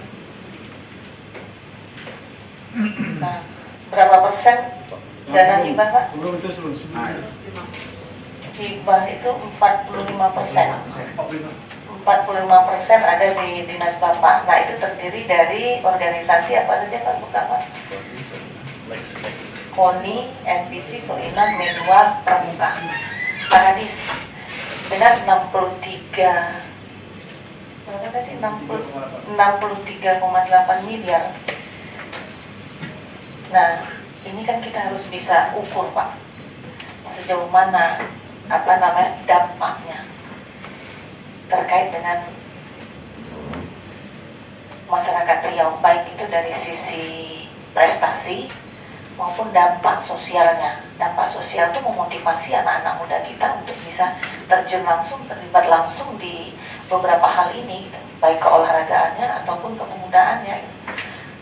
Nah, berapa persen dana hibah Pak? Hibah itu 45%. 45% ada di dinas Bapak. Nah, itu terdiri dari organisasi apa saja Pak? Bukan Pak? KONI, NPC, Soinan, Menua, Pramuka, Paradis dengan 63 berapa tadi? 63,8 miliar. Nah, ini kan kita harus bisa ukur Pak, sejauh mana dampaknya terkait dengan masyarakat Riau, baik itu dari sisi prestasi maupun dampak sosialnya. Dampak sosial itu memotivasi anak-anak muda kita untuk bisa terjun langsung, terlibat langsung di beberapa hal ini, gitu, baik keolahragaannya ataupun kepemudaannya. Gitu.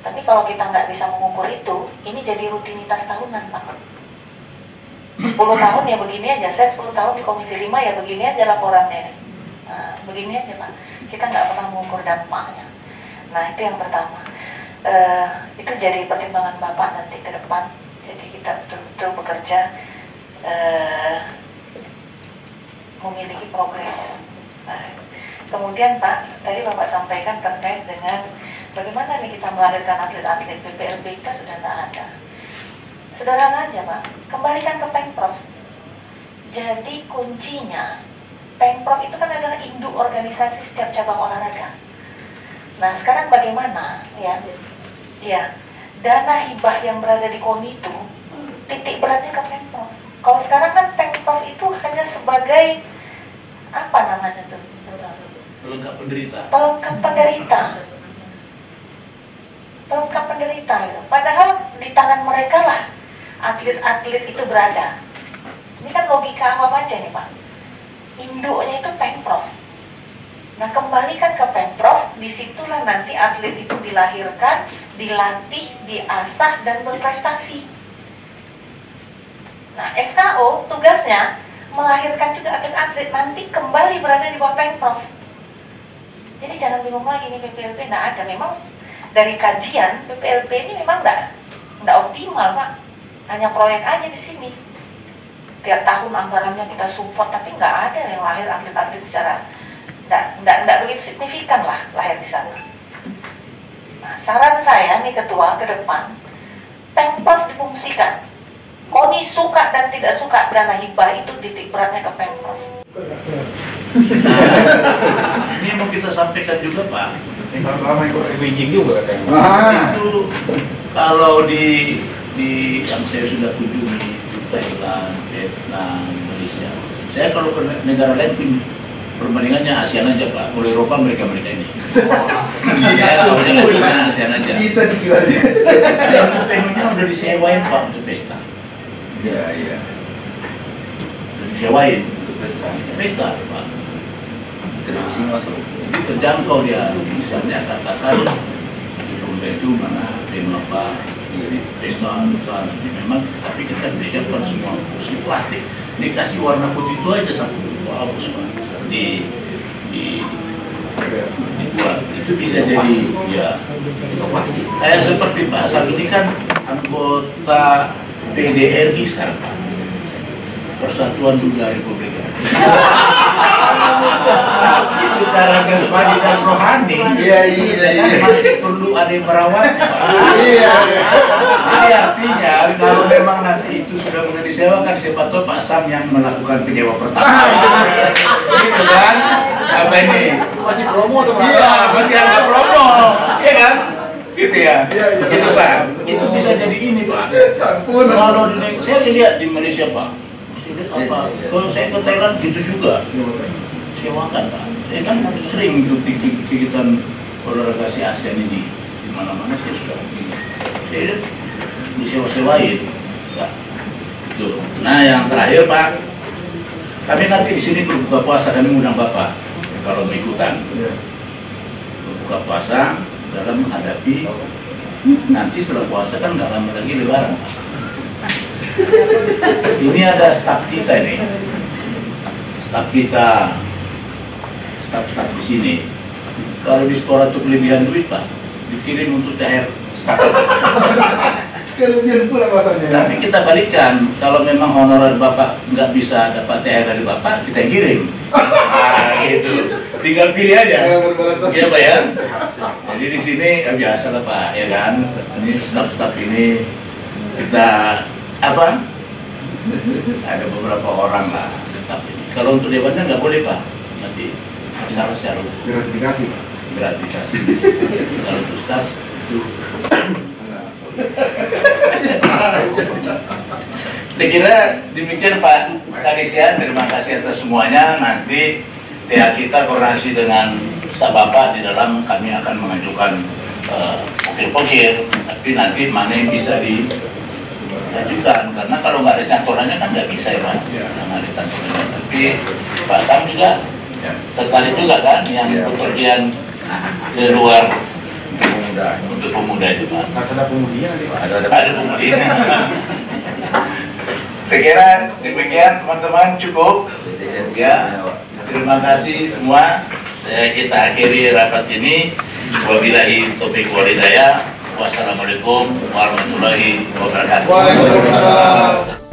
Tapi kalau kita nggak bisa mengukur itu, ini jadi rutinitas tahunan Pak. 10 tahun ya begini aja, saya 10 tahun di Komisi 5 ya begini aja laporannya. Nah, begini aja Pak, kita nggak pernah mengukur dampaknya. Nah, itu yang pertama. Itu jadi pertimbangan Bapak nanti ke depan. Jadi kita betul-betul bekerja memiliki progres. Nah, kemudian Pak, tadi Bapak sampaikan terkait dengan bagaimana nih kita melahirkan atlet-atlet. PPLB kita sudah tidak ada. Sederhana aja Pak, kembalikan ke Pemprov. Jadi kuncinya Pemprov itu kan adalah induk organisasi setiap cabang olahraga. Nah, sekarang bagaimana ya dana hibah yang berada di KONI itu titik beratnya ke Pemprov. Kalau sekarang kan Pemprov itu hanya sebagai apa namanya tuh? Pelengkap penderita. Pelengkap penderita itu. Padahal di tangan mereka lah atlet-atlet itu berada. Ini kan logika awam aja nih Pak. Induknya itu Pemprov. Nah, kembalikan ke Pemprov, disitulah nanti atlet itu dilahirkan, dilatih, diasah, dan berprestasi. Nah, SKO tugasnya melahirkan juga atlet-atlet, nanti kembali berada di bawah Pemprov. Jadi jangan bingung lagi nih PPLP, nggak ada. Memang dari kajian, PPLP ini memang nggak optimal Pak. Hanya proyek aja di sini. Tiap tahun anggarannya kita support, tapi nggak ada yang lahir atlet-atlet secara nggak begitu signifikan lah lahir di sana. Nah, saran saya nih Ketua ke depan, Pemprov difungsikan. KONI suka dan tidak suka dana hibah itu titik beratnya ke Pemprov. Ini mau kita sampaikan juga Pak. Lama ikut Beijing juga kan. Itu kalau di yang saya sudah kunjungi di Thailand, Vietnam, Malaysia. Saya kalau ke negara lain perbandingannya ASEAN aja Pak. Kalau Eropa mereka ini. Saya tahunya ASEAN aja. Kita dikira-kira. Venue-nya udah disewain Pak untuk pesta. Iya. Udah disewain untuk pesta Pak. Terus jadi terjangkau dia. Misalnya katakan di rumah itu mana venue apa. Jadi pesta nanti memang, tapi kita persiapkan semua kursi plastik, dikasih warna putih itu aja satu bagus Pak. Dibuat itu bisa jadi ya inovasi. Kayak seperti Pak Asal ini kan anggota PDRI sekarang Pak, Persatuan Dunia Republik Indonesia. Tapi secara jasmani dan rohani, masih perlu ada yang merawatnya. Jadi artinya kalau memang nanti itu sudah mulai disewakan, siapa tahu Pak Sam yang melakukan penyewa pertama. Gitu kan? Apa ini? Masih promo tuh Pak. Iya, masih ada promo. Iya kan? Gitu ya. Gitu Pak. Itu bisa jadi ini Pak. Kalau saya lihat di Malaysia Pak. Apa? Kalau saya ke Thailand gitu juga. Sewakan Pak. Saya kan sering ikut kegiatan olahraga si ASEAN ini. Di mana-mana saya sudah pergi. Saya disewa-sewain. Ya. Gitu. Nah, yang terakhir Pak, kami nanti di sini berbuka puasa, kami undang Bapak kalau mau ikutan. Berbuka puasa dalam menghadapi nanti setelah puasa kan nggak lama lagi Lebaran. Ini ada staf kita nih, staf di sini. Kalau di sekolah tuh kelebihan duit Pak, dikirim untuk THR staf. Kelebihan pula masanya. Tapi kita balikan, kalau memang honorer Bapak nggak bisa dapat THR dari Bapak, kita kirim. Nah, gitu. tinggal pilih aja. Iya Pak ya. Jadi di sini biasa lah Pak, ya kan. Ini staf-staf ini kita apa? Ada beberapa orang lah staf ini. Kalau untuk dewannya nggak boleh Pak, nanti masalah secara gratifikasi. Gratifikasi. Kalau untuk staf itu. Saya kira demikian Pak Kadisian, terima kasih atas semuanya. Nanti kita koordinasi dengan staf Bapak di dalam kami akan mengajukan pokil-pokil, tapi nanti mana yang bisa diajukan, karena kalau nggak ada cantolannya kan nggak bisa ya Pak, nggak ada cantolannya. Tapi Pak Sam juga tertarik juga kan yang bepergian ke luar untuk pemuda itu Pak. Ada pemudinya nih Pak. Ada pemudinya. Saya kira demikian teman-teman, cukup ya. Terima kasih semua. Kita akhiri rapat ini. Wabillahi taufiq wal hidayah. Wassalamualaikum warahmatullahi wabarakatuh. Waalaikumsalam.